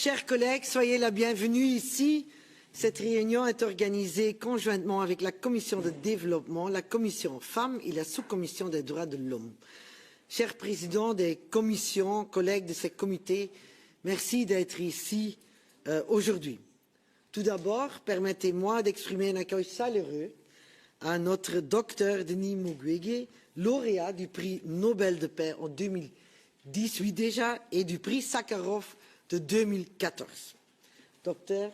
Chers collègues, soyez la bienvenue ici. Cette réunion est organisée conjointement avec la Commission de développement, la Commission femmes et la Sous-Commission des droits de l'homme. Chers présidents des commissions, collègues de ces comités, merci d'être ici aujourd'hui. Tout d'abord, permettez-moi d'exprimer un accueil chaleureux à notre docteur Denis Mukwege, lauréat du prix Nobel de paix en 2018 déjà et du prix Sakharov de 2014. Docteur,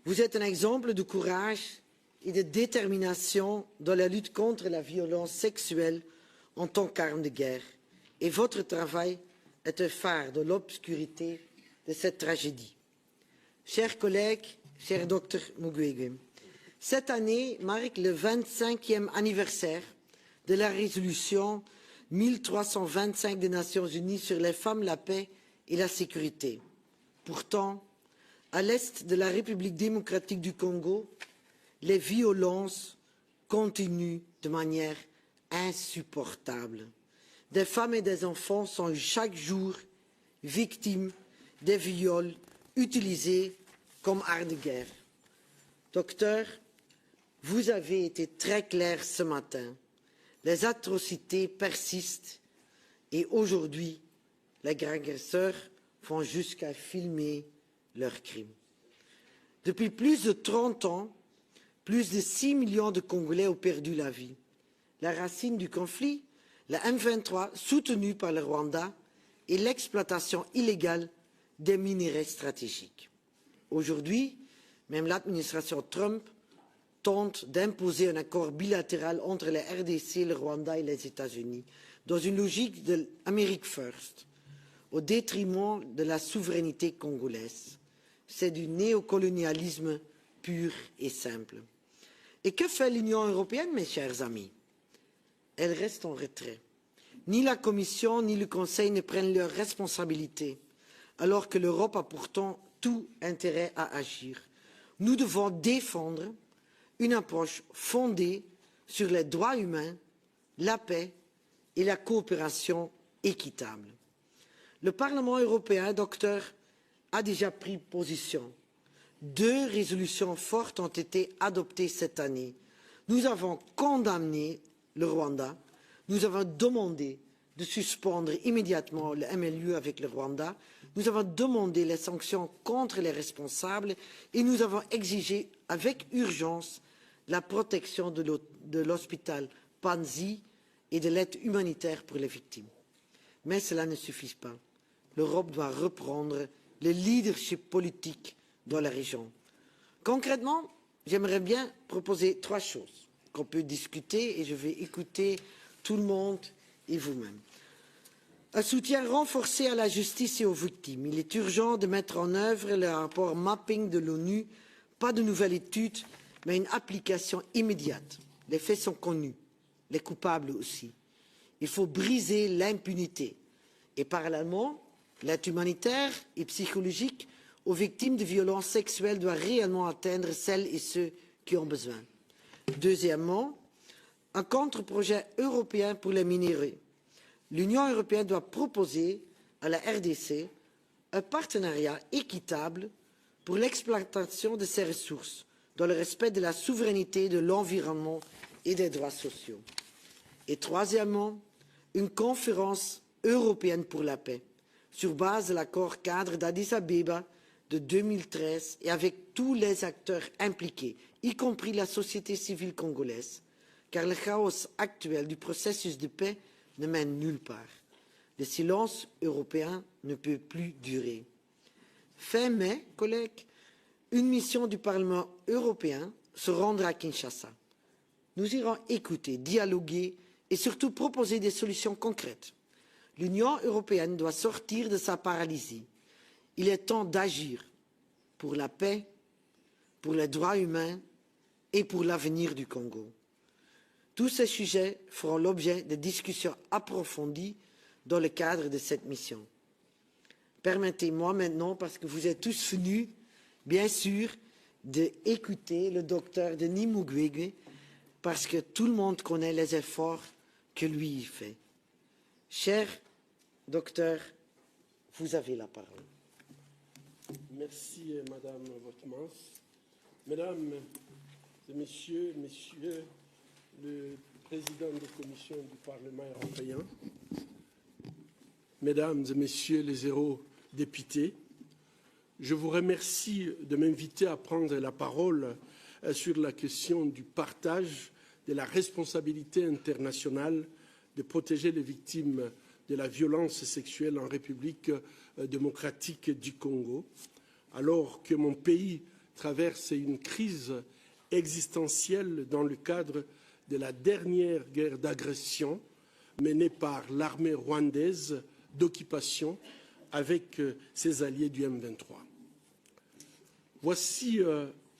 vous êtes un exemple de courage et de détermination dans la lutte contre la violence sexuelle en tant qu'arme de guerre. Et votre travail est un phare dans l'obscurité de cette tragédie. Chers collègues, cher docteur Mukwege, cette année marque le 25e anniversaire de la résolution 1325 des Nations Unies sur les femmes, la paix et la sécurité. Pourtant, à l'est de la République démocratique du Congo, les violences continuent de manière insupportable. Des femmes et des enfants sont chaque jour victimes des viols utilisés comme armes de guerre. Docteur, vous avez été très clair ce matin. Les atrocités persistent et aujourd'hui, les agresseurs font jusqu'à filmer leurs crimes. Depuis plus de 30 ans, plus de 6 millions de Congolais ont perdu la vie. La racine du conflit, la M23 soutenue par le Rwanda et l'exploitation illégale des minerais stratégiques. Aujourd'hui, même l'administration Trump tente d'imposer un accord bilatéral entre la RDC, le Rwanda et les États-Unis, dans une logique de l'America First, au détriment de la souveraineté congolaise. C'est du néocolonialisme pur et simple. Et que fait l'Union européenne, mes chers amis? Elle reste en retrait. Ni la Commission ni le Conseil ne prennent leurs responsabilités, alors que l'Europe a pourtant tout intérêt à agir. Nous devons défendre une approche fondée sur les droits humains, la paix et la coopération équitable. Le Parlement européen, docteur, a déjà pris position. 2 résolutions fortes ont été adoptées cette année. Nous avons condamné le Rwanda. Nous avons demandé de suspendre immédiatement le MLU avec le Rwanda. Nous avons demandé les sanctions contre les responsables et nous avons exigé avec urgence la protection de l'hôpital Panzi et de l'aide humanitaire pour les victimes. Mais cela ne suffit pas. L'Europe doit reprendre le leadership politique dans la région. Concrètement, j'aimerais bien proposer 3 choses qu'on peut discuter et je vais écouter tout le monde et vous-même. Un soutien renforcé à la justice et aux victimes. Il est urgent de mettre en œuvre le rapport mapping de l'ONU, pas de nouvelle étude, mais une application immédiate. Les faits sont connus, les coupables aussi. Il faut briser l'impunité et parallèlement, l'aide humanitaire et psychologique aux victimes de violences sexuelles doit réellement atteindre celles et ceux qui ont besoin. Deuxièmement, un contre-projet européen pour les minéraux. L'Union européenne doit proposer à la RDC un partenariat équitable pour l'exploitation de ces ressources, dans le respect de la souveraineté, de l'environnement et des droits sociaux. Et troisièmement, une conférence européenne pour la paix, sur base de l'accord cadre d'Addis Abeba de 2013 et avec tous les acteurs impliqués, y compris la société civile congolaise, car le chaos actuel du processus de paix ne mène nulle part. Le silence européen ne peut plus durer. Fin mai, collègues, une mission du Parlement européen se rendra à Kinshasa. Nous irons écouter, dialoguer et surtout proposer des solutions concrètes. L'Union européenne doit sortir de sa paralysie. Il est temps d'agir pour la paix, pour les droits humains et pour l'avenir du Congo. Tous ces sujets feront l'objet de discussions approfondies dans le cadre de cette mission. Permettez-moi maintenant, parce que vous êtes tous venus, bien sûr, d'écouter le docteur Denis Mukwege, parce que tout le monde connaît les efforts que lui y fait. Cher docteur, vous avez la parole. Merci, Madame Votmans. Mesdames et messieurs, le président de commission du Parlement européen, Mesdames et messieurs les eurodéputés, je vous remercie de m'inviter à prendre la parole sur la question du partage de la responsabilité internationale de protéger les victimes de la violence sexuelle en République démocratique du Congo, alors que mon pays traverse une crise existentielle dans le cadre de la dernière guerre d'agression menée par l'armée rwandaise d'occupation avec ses alliés du M23. Voici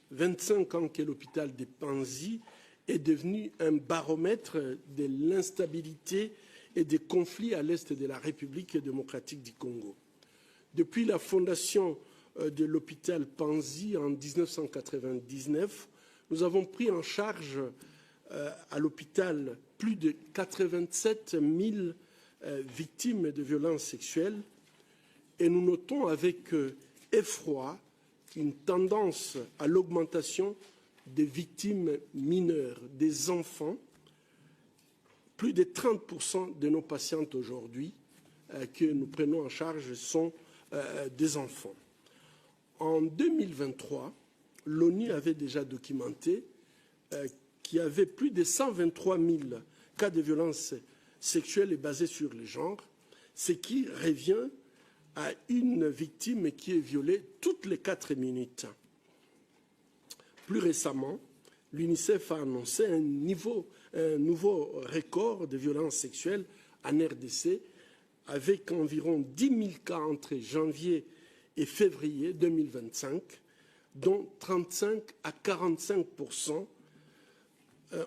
25 ans que l'hôpital de Panzi est devenu un baromètre de l'instabilité et des conflits à l'est de la République démocratique du Congo. Depuis la fondation de l'hôpital Panzi en 1999, nous avons pris en charge à l'hôpital plus de 87 000 victimes de violences sexuelles et nous notons avec effroi une tendance à l'augmentation des victimes mineures, des enfants. Plus de 30% de nos patientes aujourd'hui que nous prenons en charge sont des enfants. En 2023, l'ONU avait déjà documenté qu'il y avait plus de 123 000 cas de violences sexuelles basées sur le genre, ce qui revient à une victime qui est violée toutes les 4 minutes. Plus récemment, l'UNICEF a annoncé un nouveau record de violences sexuelles en RDC, avec environ 10 000 cas entre janvier et février 2025, dont 35 à 45%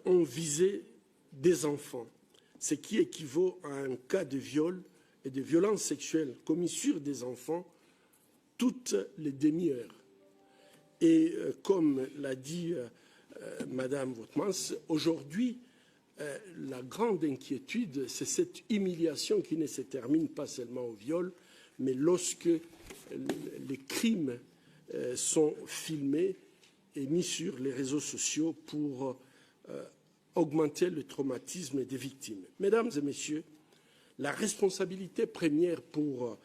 ont visé des enfants, ce qui équivaut à un cas de viol et de violences sexuelles commis sur des enfants toutes les demi-heures. Et comme l'a dit Madame Votmans, aujourd'hui, la grande inquiétude, c'est cette humiliation qui ne se termine pas seulement au viol, mais lorsque les crimes sont filmés et mis sur les réseaux sociaux pour augmenter le traumatisme des victimes. Mesdames et messieurs, la responsabilité première pour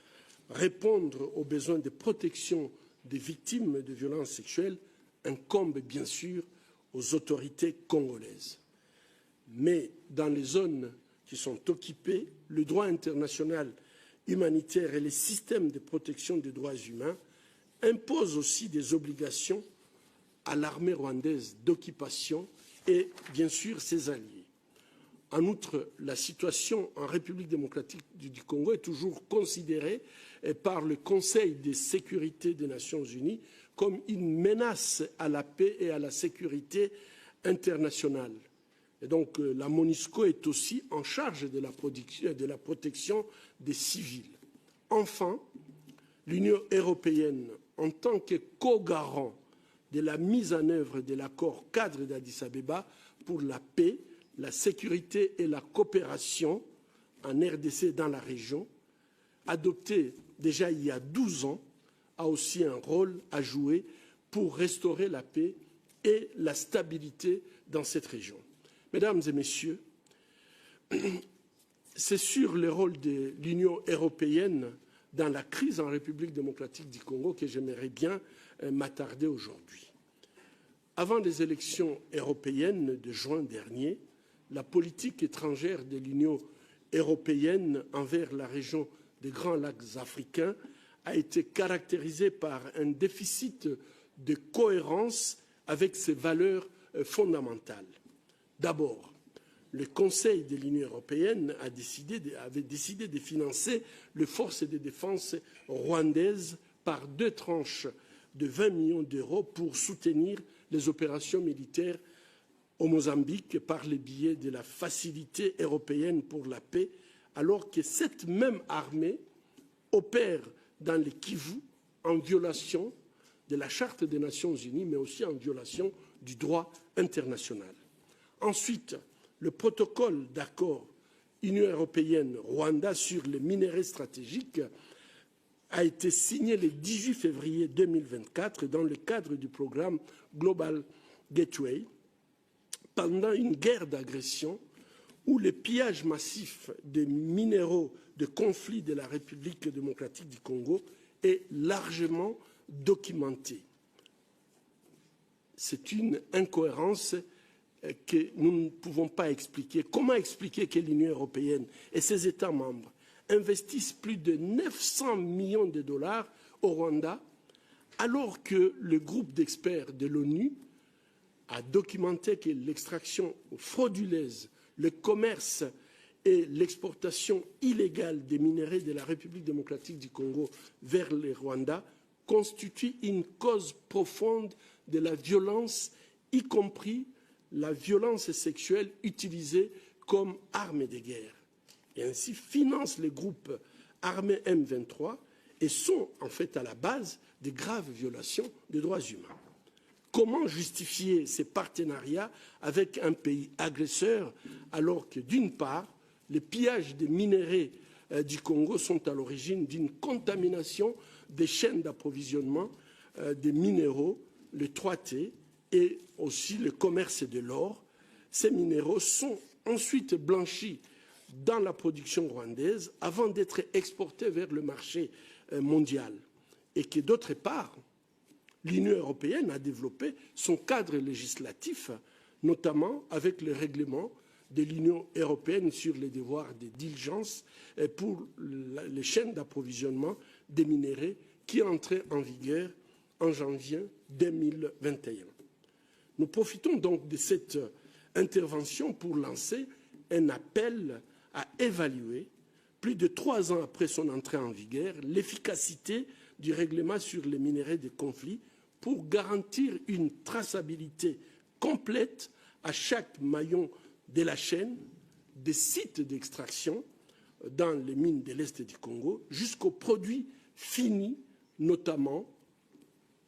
répondre aux besoins de protection des victimes de violences sexuelles incombe bien sûr aux autorités congolaises. Mais dans les zones qui sont occupées, le droit international humanitaire et les systèmes de protection des droits humains imposent aussi des obligations à l'armée rwandaise d'occupation et bien sûr ses alliés. En outre, la situation en République démocratique du Congo est toujours considérée par le Conseil de sécurité des Nations unies comme une menace à la paix et à la sécurité internationale. Et donc la MONUSCO est aussi en charge de la protection des civils. Enfin, l'Union européenne, en tant que co-garant de la mise en œuvre de l'accord cadre d'Addis Abeba pour la paix, la sécurité et la coopération en RDC dans la région, adopté déjà il y a 12 ans, a aussi un rôle à jouer pour restaurer la paix et la stabilité dans cette région. Mesdames et messieurs, c'est sur le rôle de l'Union européenne dans la crise en République démocratique du Congo que j'aimerais bien m'attarder aujourd'hui. Avant les élections européennes de juin dernier, la politique étrangère de l'Union européenne envers la région des Grands Lacs africains a été caractérisée par un déficit de cohérence avec ses valeurs fondamentales. D'abord, le Conseil de l'Union européenne avait décidé de financer les forces de défense rwandaises par 2 tranches de 20 millions d'euros pour soutenir les opérations militaires au Mozambique par le biais de la Facilité européenne pour la paix, alors que cette même armée opère dans le Kivu en violation de la Charte des Nations unies, mais aussi en violation du droit international. Ensuite, le protocole d'accord Union européenne-Rwanda sur les minerais stratégiques a été signé le 18 février 2024 dans le cadre du programme Global Gateway, pendant une guerre d'agression où le pillage massif des minéraux de conflit de la République démocratique du Congo est largement documenté. C'est une incohérence que nous ne pouvons pas expliquer. Comment expliquer que l'Union européenne et ses États membres investissent plus de 900 millions de dollars au Rwanda, alors que le groupe d'experts de l'ONU a documenté que l'extraction frauduleuse, le commerce et l'exportation illégale des minerais de la République démocratique du Congo vers le Rwanda constituent une cause profonde de la violence, y compris la violence sexuelle utilisée comme arme de guerre, et ainsi financent les groupes armés M23 et sont en fait à la base de graves violations des droits humains. Comment justifier ces partenariats avec un pays agresseur alors que, d'une part, les pillages des minerais du Congo sont à l'origine d'une contamination des chaînes d'approvisionnement des minéraux, le 3T, et aussi le commerce de l'or. Ces minéraux sont ensuite blanchis dans la production rwandaise avant d'être exportés vers le marché mondial. Et que, d'autre part, l'Union européenne a développé son cadre législatif, notamment avec le règlement de l'Union européenne sur les devoirs de diligence pour les chaînes d'approvisionnement des minéraux qui est entré en vigueur en janvier 2021. Nous profitons donc de cette intervention pour lancer un appel à évaluer, plus de 3 ans après son entrée en vigueur, l'efficacité du règlement sur les minerais de conflit pour garantir une traçabilité complète à chaque maillon de la chaîne des sites d'extraction dans les mines de l'Est du Congo jusqu'aux produits finis, notamment.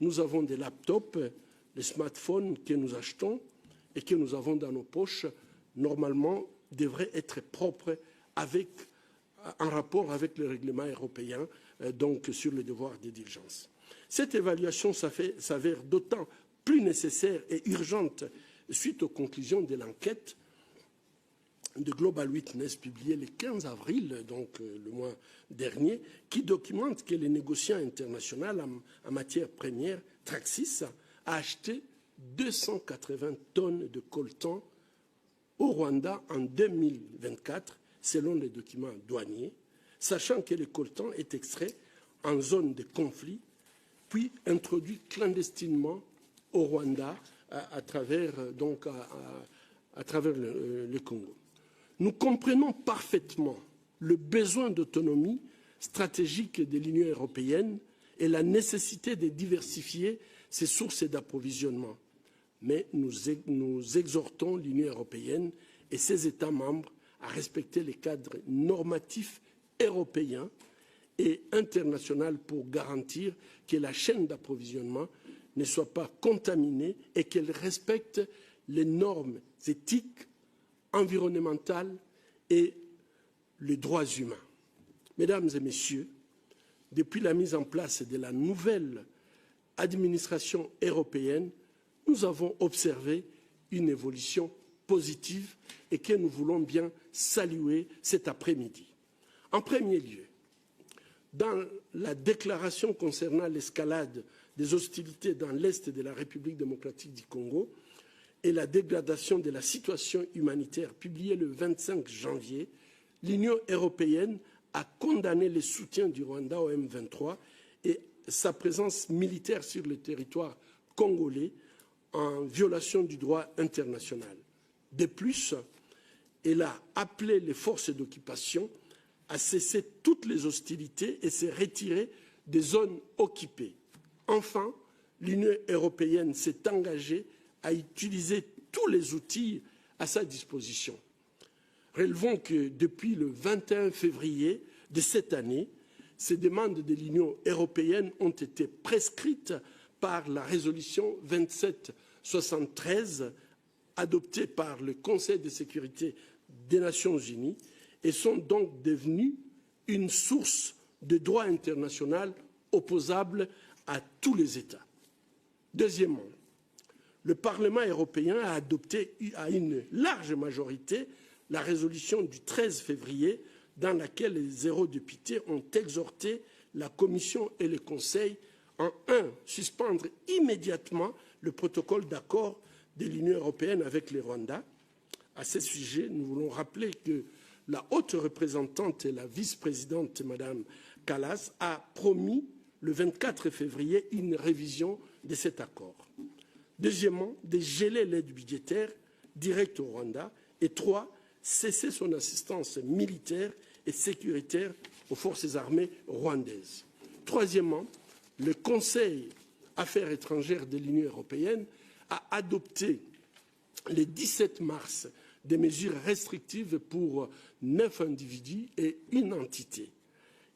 Nous avons des laptops, des smartphones que nous achetons et que nous avons dans nos poches, normalement, devraient être propres en rapport avec le règlement européen donc sur le devoir de diligence. Cette évaluation s'avère d'autant plus nécessaire et urgente suite aux conclusions de l'enquête de Global Witness publiée le 15 avril, donc le mois dernier, qui documente que les négociants internationaux en matière première, Traxys, a acheté 280 tonnes de coltan au Rwanda en 2024, selon les documents douaniers, sachant que le coltan est extrait en zone de conflit, puis introduit clandestinement au Rwanda à travers le Congo. Nous comprenons parfaitement le besoin d'autonomie stratégique de l'Union européenne et la nécessité de diversifier ses sources d'approvisionnement. Mais nous exhortons l'Union européenne et ses États membres à respecter les cadres normatifs européens et international pour garantir que la chaîne d'approvisionnement ne soit pas contaminée et qu'elle respecte les normes éthiques, environnementales et les droits humains. Mesdames et messieurs, depuis la mise en place de la nouvelle administration européenne, nous avons observé une évolution positive et que nous voulons bien saluer cet après-midi. En premier lieu, dans la déclaration concernant l'escalade des hostilités dans l'Est de la République démocratique du Congo et la dégradation de la situation humanitaire publiée le 25 janvier, l'Union européenne a condamné le soutien du Rwanda au M23 et sa présence militaire sur le territoire congolais en violation du droit international. De plus, elle a appelé les forces d'occupation à cesser toutes les hostilités et se retirer des zones occupées. Enfin, l'Union européenne s'est engagée à utiliser tous les outils à sa disposition. Relevons que depuis le 21 février de cette année, ces demandes de l'Union européenne ont été prescrites par la résolution 2773 adoptée par le Conseil de sécurité des Nations unies et sont donc devenues une source de droit international opposable à tous les États. Deuxièmement, le Parlement européen a adopté à une large majorité la résolution du 13 février dans laquelle les eurodéputés ont exhorté la Commission et le Conseil en 1. Suspendre immédiatement le protocole d'accord de l'Union européenne avec le Rwanda. À ce sujet, nous voulons rappeler que la haute représentante et la vice-présidente, Mme Kallas, a promis le 24 février une révision de cet accord. Deuxièmement, de geler l'aide budgétaire directe au Rwanda. Et 3, cesser son assistance militaire et sécuritaire aux forces armées rwandaises. Troisièmement, le Conseil Affaires étrangères de l'Union européenne a adopté le 17 mars des mesures restrictives pour 9 individus et une entité.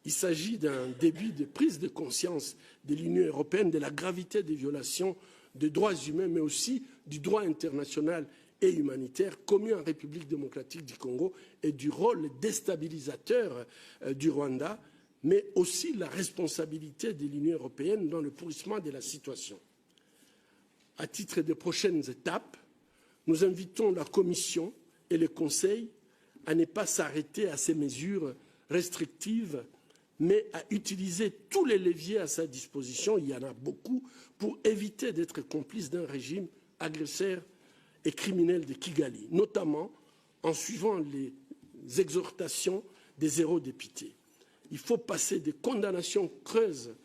Il s'agit d'un début de prise de conscience de l'Union européenne de la gravité des violations des droits humains, mais aussi du droit international et humanitaire commis en République démocratique du Congo et du rôle déstabilisateur du Rwanda, mais aussi la responsabilité de l'Union européenne dans le pourrissement de la situation. À titre de prochaines étapes, nous invitons la Commission et le Conseil à ne pas s'arrêter à ces mesures restrictives, mais à utiliser tous les leviers à sa disposition, il y en a beaucoup, pour éviter d'être complice d'un régime agresseur et criminel de Kigali, notamment en suivant les exhortations des eurodéputés. Il faut passer des condamnations creuses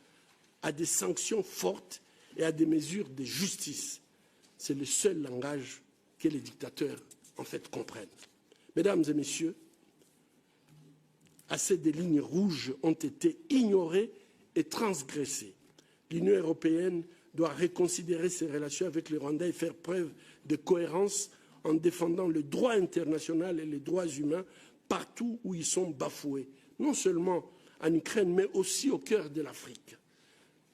à des sanctions fortes et à des mesures de justice. C'est le seul langage que les dictateurs, en fait, comprennent. Mesdames et messieurs, assez de lignes rouges ont été ignorées et transgressées. L'Union européenne doit reconsidérer ses relations avec le Rwanda et faire preuve de cohérence en défendant le droit international et les droits humains partout où ils sont bafoués, non seulement en Ukraine, mais aussi au cœur de l'Afrique.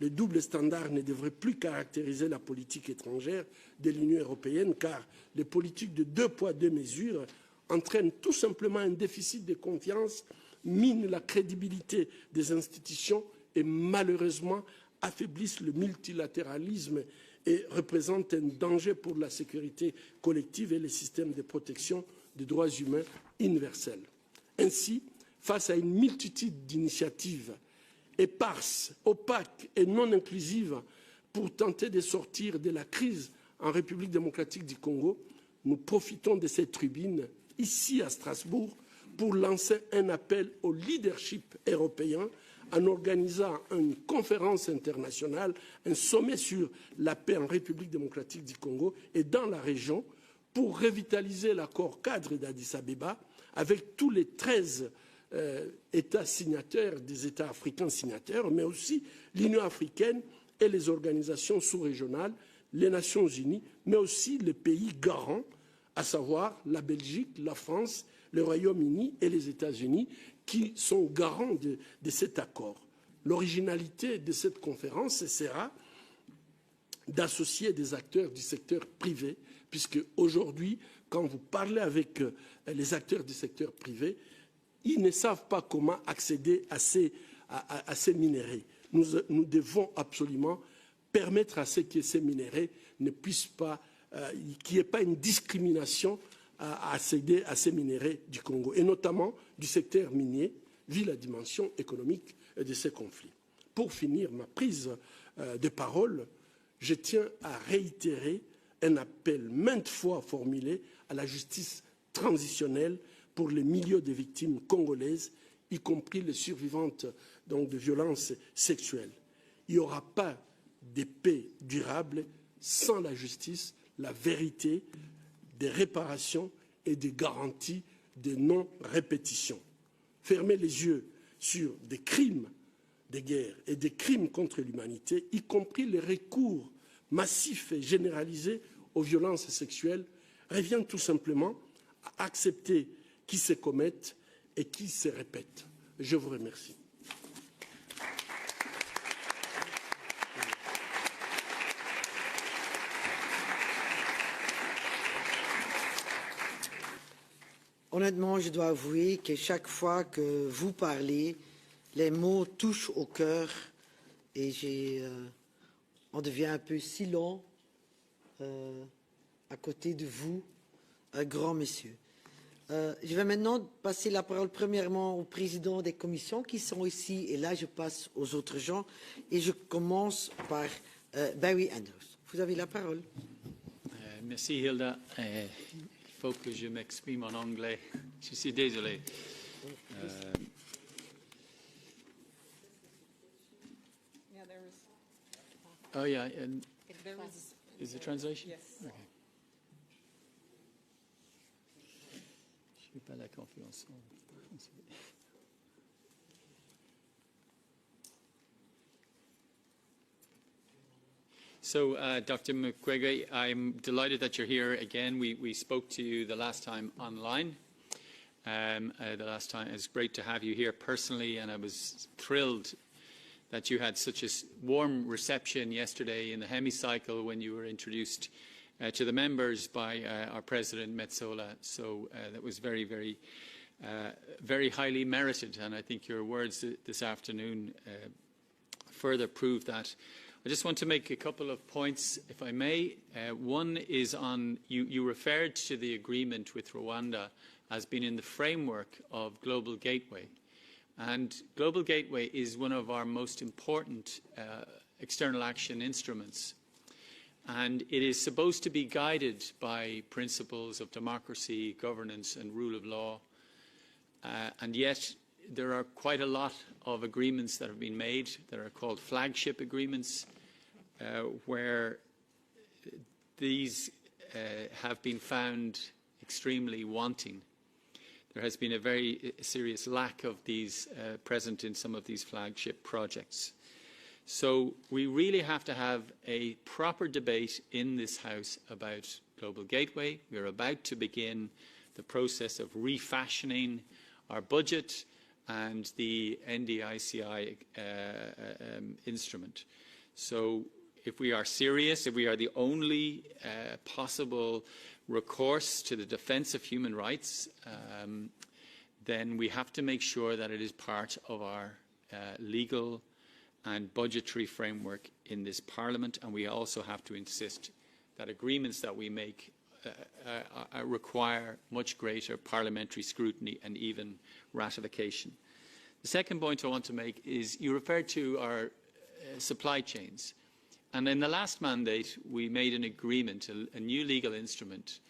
Le double standard ne devrait plus caractériser la politique étrangère de l'Union européenne, car les politiques de 2 poids 2 mesures entraînent tout simplement un déficit de confiance, minent la crédibilité des institutions et malheureusement affaiblissent le multilatéralisme et représentent un danger pour la sécurité collective et les systèmes de protection des droits humains universels. Ainsi, face à une multitude d'initiatives éparses, opaques et non inclusives pour tenter de sortir de la crise en République démocratique du Congo, nous profitons de cette tribune, ici à Strasbourg, pour lancer un appel au leadership européen en organisant une conférence internationale, un sommet sur la paix en République démocratique du Congo et dans la région pour revitaliser l'accord cadre d'Addis Abeba avec tous les 13 États signataires, des États africains signataires, mais aussi l'Union africaine et les organisations sous-régionales, les Nations unies, mais aussi les pays garants, à savoir la Belgique, la France, le Royaume-Uni et les États-Unis, qui sont garants de cet accord. L'originalité de cette conférence sera d'associer des acteurs du secteur privé, puisque aujourd'hui, quand vous parlez avec les acteurs du secteur privé, ils ne savent pas comment accéder à ces minéraux. Nous devons absolument permettre à ce que ces minéraux ne puissent pas, qu'il n'y ait pas une discrimination à accéder à ces minéraux du Congo, et notamment du secteur minier, vu la dimension économique de ces conflits. Pour finir ma prise de parole, je tiens à réitérer un appel maintes fois formulé à la justice transitionnelle pour les milliers de victimes congolaises, y compris les survivantes donc, de violences sexuelles. Il n'y aura pas de paix durable sans la justice, la vérité, des réparations et des garanties de non-répétition. Fermer les yeux sur des crimes de guerre et des crimes contre l'humanité, y compris les recours massifs et généralisés aux violences sexuelles, revient tout simplement à accepter qui se commettent et qui se répètent. Je vous remercie. Honnêtement, je dois avouer que chaque fois que vous parlez, les mots touchent au cœur et on devient un peu silent à côté de vous, un grand monsieur. Je vais maintenant passer la parole premièrement aux présidents des commissions qui sont ici et là je passe aux autres gens et je commence par Barry Andrews. Vous avez la parole. Merci Hilda. Il faut que je m'exprime en anglais. Je suis désolé. Oh yeah, and is the translation? Yes. Okay. Je n'ai pas la confiance en français. So, Dr. Mukwege, I'm delighted that you're here again. We spoke to you the last time online. The last time, it's great to have you here personally, and I was thrilled that you had such a warm reception yesterday in the hemicycle when you were introduced to the members by our President Metsola. So that was very, very highly merited, and I think your words this afternoon further prove that. I just want to make a couple of points, if I may. One is on, you referred to the agreement with Rwanda as being in the framework of Global Gateway. And Global Gateway is one of our most important external action instruments. And it is supposed to be guided by principles of democracy, governance and rule of law. And yet there are quite a lot of agreements that have been made that are called flagship agreements, where these have been found extremely wanting. There has been a very serious lack of these present in some of these flagship projects. So we really have to have a proper debate in this House about Global Gateway. We are about to begin the process of refashioning our budget and the NDICI instrument. So if we are serious, if we are the only possible recourse to the defence of human rights, then we have to make sure that it is part of our legal and budgetary framework in this Parliament, and we also have to insist that agreements that we make require much greater parliamentary scrutiny and even ratification. The second point I want to make is you referred to our supply chains. And in the last mandate, we made an agreement, a new legal instrument,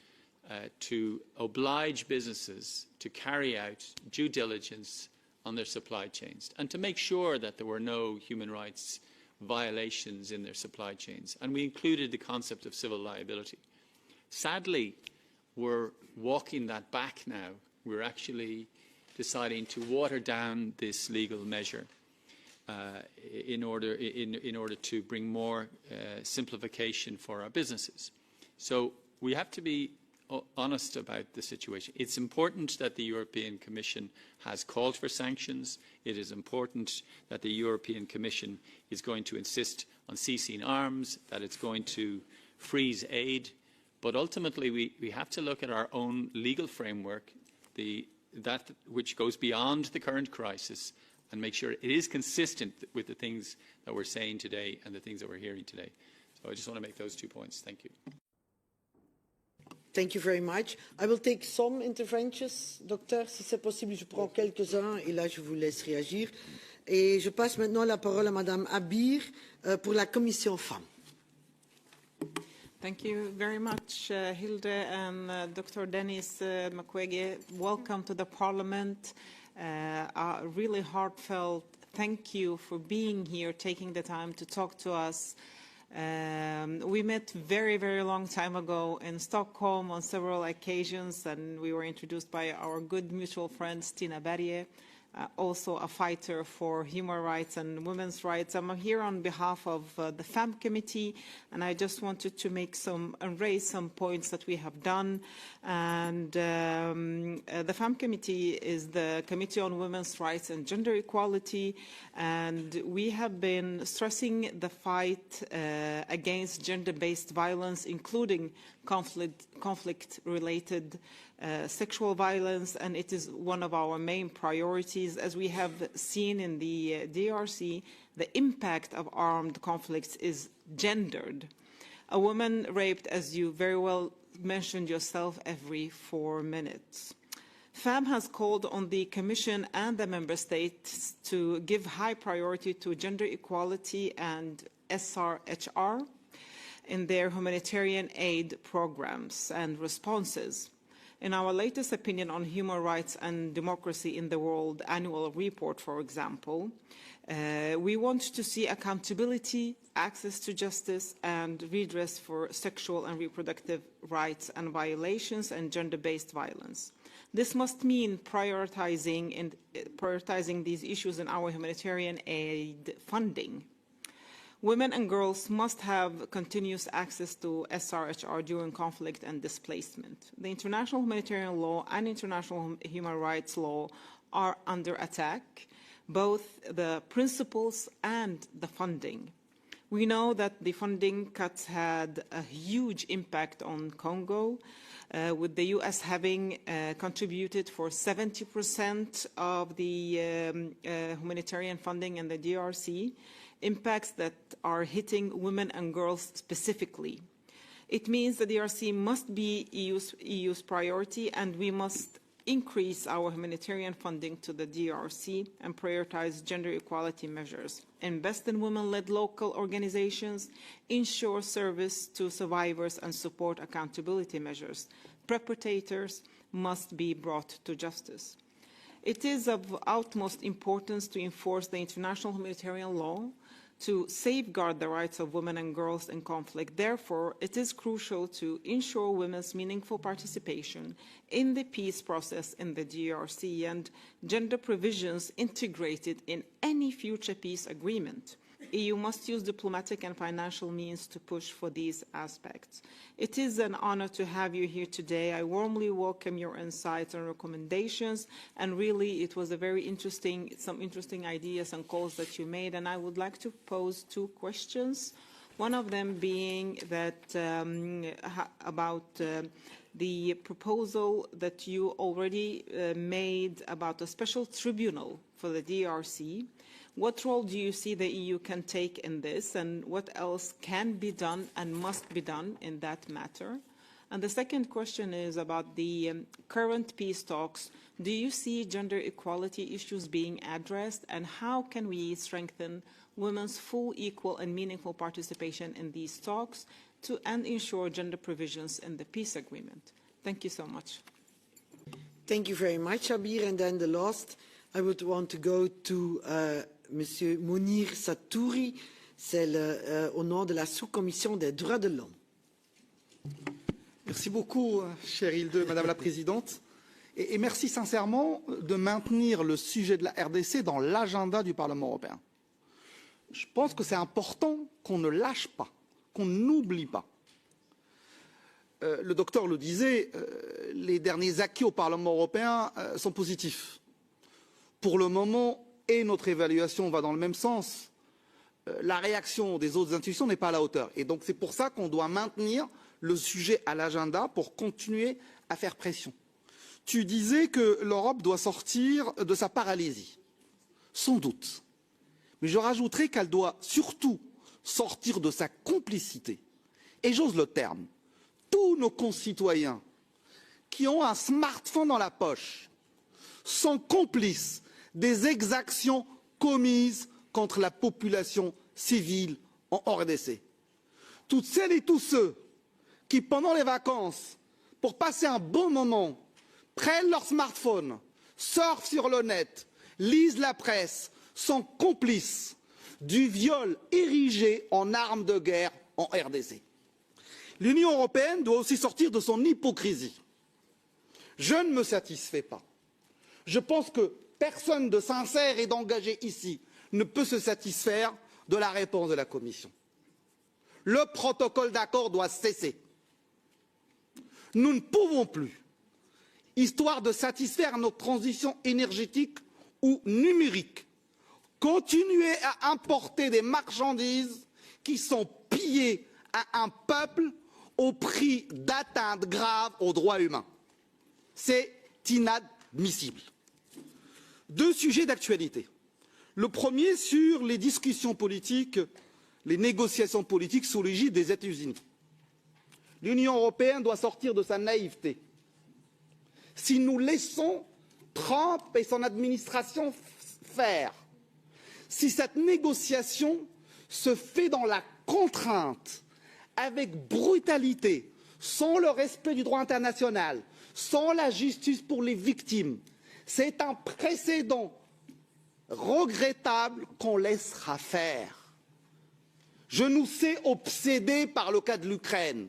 to oblige businesses to carry out due diligence on their supply chains and to make sure that there were no human rights violations in their supply chains. And we included the concept of civil liability. Sadly, we're walking that back now. We're actually deciding to water down this legal measure in order to bring more simplification for our businesses. So we have to be honest about the situation. It's important that the European Commission has called for sanctions. It is important that the European Commission is going to insist on ceasing arms, that it's going to freeze aid. But ultimately, we have to look at our own legal framework, that which goes beyond the current crisis, and make sure it is consistent with the things that we're saying today and the things that we're hearing today. So I just want to make those 2 points. Thank you. Thank you very much. I will take some interventions, docteur, si c'est possible. Je prends quelques-uns et là, je vous laisse réagir. Et je passe maintenant la parole à Madame Abir pour la Commission Femmes. Thank you very much, Hilde and Dr. Denis Mukwege. Welcome to the Parliament. A really heartfelt thank you for being here, taking the time to talk to us. We met very long time ago in Stockholm on several occasions, and we were introduced by our good mutual friend Stina Berge, also a fighter for human rights and women's rights. I'm here on behalf of the FAM committee, and I just wanted to make raise some points that we have done. And the FAM committee is the Committee on Women's Rights and Gender Equality, and we have been stressing the fight against gender-based violence, including conflict-related sexual violence, and it is one of our main priorities. As we have seen in the DRC, the impact of armed conflicts is gendered. A woman raped, as you very well mentioned yourself, every 4 minutes. FAM has called on the Commission and the Member States to give high priority to gender equality and SRHR in their humanitarian aid programs and responses. In our latest opinion on human rights and democracy in the world annual report, for example, we want to see accountability, access to justice, and redress for sexual and reproductive rights and violations and gender-based violence. This must mean prioritizing these issues in our humanitarian aid funding. Women and girls must have continuous access to SRHR during conflict and displacement. The international humanitarian law and international human rights law are under attack, both the principles and the funding. We know that the funding cuts had a huge impact on Congo, with the US having contributed for 70% of the humanitarian funding in the DRC, impacts that are hitting women and girls specifically. It means the DRC must be EU's priority, and we must increase our humanitarian funding to the DRC and prioritize gender equality measures, invest in women-led local organizations, ensure service to survivors, and support accountability measures. Perpetrators must be brought to justice. It is of utmost importance to enforce the international humanitarian law to safeguard the rights of women and girls in conflict. Therefore, it is crucial to ensure women's meaningful participation in the peace process in the DRC and gender provisions integrated in any future peace agreement. EU must use diplomatic and financial means to push for these aspects. It is an honor to have you here today. I warmly welcome your insights and recommendations, and really it was a very interesting, some interesting ideas and calls that you made, and I would like to pose 2 questions. One of them being that about the proposal that you already made about a special tribunal for the DRC. What role do you see the EU can take in this, and what else can be done and must be done in that matter? And the second question is about the current peace talks. Do you see gender equality issues being addressed, and how can we strengthen women's full, equal, and meaningful participation in these talks and ensure gender provisions in the peace agreement? Thank you so much. Thank you very much, Abir. And then the last, I would want to go to Monsieur Mounir Satouri, c'est au nom de la sous-commission des droits de l'homme. Merci beaucoup, chère Hilde, Madame la Présidente, et merci sincèrement de maintenir le sujet de la RDC dans l'agenda du Parlement européen. Je pense que c'est important qu'on ne lâche pas, qu'on n'oublie pas. Le docteur le disait, les derniers acquis au Parlement européen sont positifs. Pour le moment, et notre évaluation va dans le même sens, la réaction des autres institutions n'est pas à la hauteur. Et donc c'est pour ça qu'on doit maintenir le sujet à l'agenda pour continuer à faire pression. Tu disais que l'Europe doit sortir de sa paralysie. Sans doute. Mais je rajouterais qu'elle doit surtout sortir de sa complicité. Et j'ose le terme. Tous nos concitoyens qui ont un smartphone dans la poche sont complices des exactions commises contre la population civile en RDC. Toutes celles et tous ceux qui, pendant les vacances, pour passer un bon moment, prennent leur smartphone, surfent sur le net, lisent la presse, sont complices du viol érigé en arme de guerre en RDC. L'Union européenne doit aussi sortir de son hypocrisie. Je ne me satisfais pas. Je pense que personne de sincère et d'engagé ici ne peut se satisfaire de la réponse de la Commission. Le protocole d'accord doit cesser. Nous ne pouvons plus, histoire de satisfaire notre transition énergétique ou numérique, continuer à importer des marchandises qui sont pillées à un peuple au prix d'atteintes graves aux droits humains. C'est inadmissible. Deux sujets d'actualité. Le premier sur les discussions politiques, les négociations politiques sous l'égide des États-Unis. L'Union européenne doit sortir de sa naïveté. Si nous laissons Trump et son administration faire, si cette négociation se fait dans la contrainte, avec brutalité, sans le respect du droit international, sans la justice pour les victimes, c'est un précédent regrettable qu'on laissera faire. Je nous sais obsédé par le cas de l'Ukraine.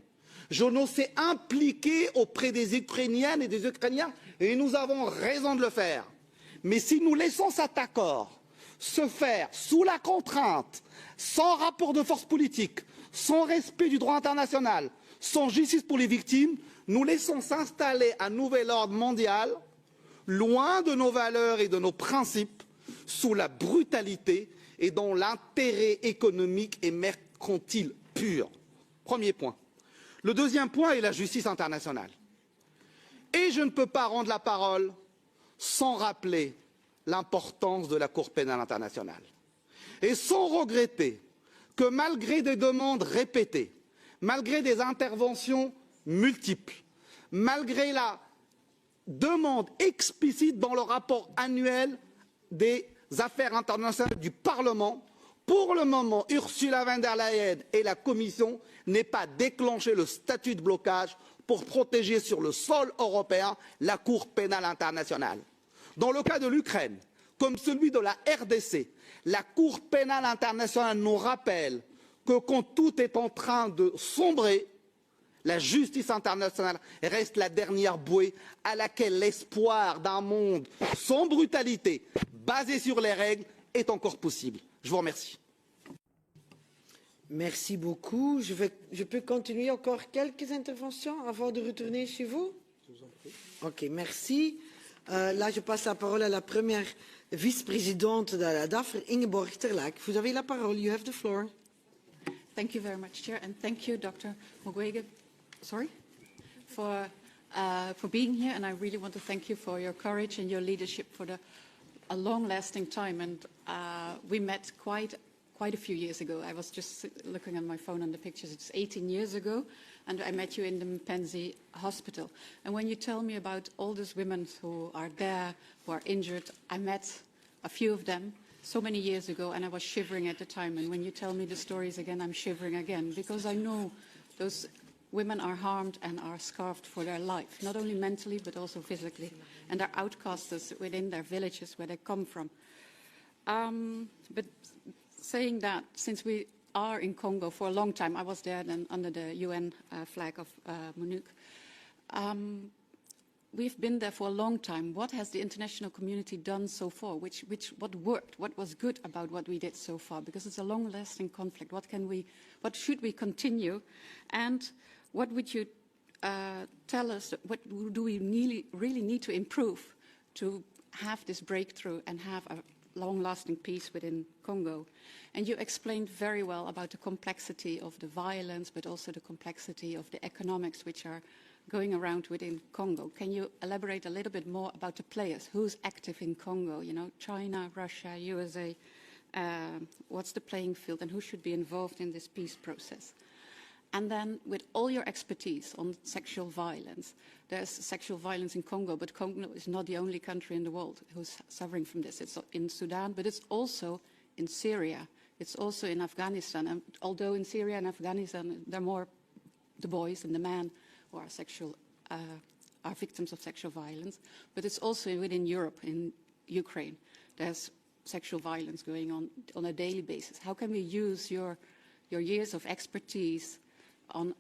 Je nous sais impliqué auprès des Ukrainiennes et des Ukrainiens, et nous avons raison de le faire. Mais si nous laissons cet accord se faire sous la contrainte, sans rapport de force politique, sans respect du droit international, sans justice pour les victimes, nous laissons s'installer un nouvel ordre mondial, loin de nos valeurs et de nos principes, sous la brutalité et dans l'intérêt économique et mercantile pur. Premier point. Le deuxième point est la justice internationale. Et je ne peux pas rendre la parole sans rappeler l'importance de la Cour pénale internationale. Et sans regretter que malgré des demandes répétées, malgré des interventions multiples, malgré la demande explicite dans le rapport annuel des affaires internationales du Parlement, pour le moment, Ursula von der Leyen et la Commission n'aient pas déclenché le statut de blocage pour protéger sur le sol européen la Cour pénale internationale. Dans le cas de l'Ukraine, comme celui de la RDC, la Cour pénale internationale nous rappelle que quand tout est en train de sombrer, la justice internationale reste la dernière bouée à laquelle l'espoir d'un monde sans brutalité, basé sur les règles, est encore possible. Je vous remercie. Merci beaucoup. Je peux continuer encore quelques interventions avant de retourner chez vous? Ok, merci. Là, je passe la parole à la première vice-présidente de la DAFR, Ingeborg ter Laak. Vous avez la parole. You have the floor. Thank you very much, Chair, and thank you, Dr. Mukwege, for being here. And I really want to thank you for your courage and your leadership for a long-lasting time. And we met quite a few years ago. I was just looking on my phone on the pictures. It's 18 years ago, and I met you in the Mpenzi Hospital. And when you tell me about all those women who are there, who are injured, I met a few of them so many years ago, and I was shivering at the time. And when you tell me the stories again, I'm shivering again, because I know those women are harmed and are scarred for their life, not only mentally, but also physically. And are outcasts within their villages where they come from. But saying that, since we are in Congo for a long time, I was there then under the UN flag of MONUC, we've been there for a long time. What has the international community done so far? What worked? What was good about what we did so far? Because it's a long-lasting conflict. What should we continue? And what would you tell us? What do we really need to improve to have this breakthrough and have a long-lasting peace within Congo? And you explained very well about the complexity of the violence, but also the complexity of the economics which are going around within Congo. Can you elaborate a little bit more about the players? Who's active in Congo? You know, China, Russia, USA. What's the playing field, and who should be involved in this peace process? And then, with all your expertise on sexual violence, there's sexual violence in Congo, but Congo is not the only country in the world who's suffering from this. It's in Sudan, but it's also in Syria. It's also in Afghanistan. And although in Syria and Afghanistan, they're more the boys and the men who are victims of sexual violence, but it's also within Europe, in Ukraine. There's sexual violence going on a daily basis. How can we use your years of expertise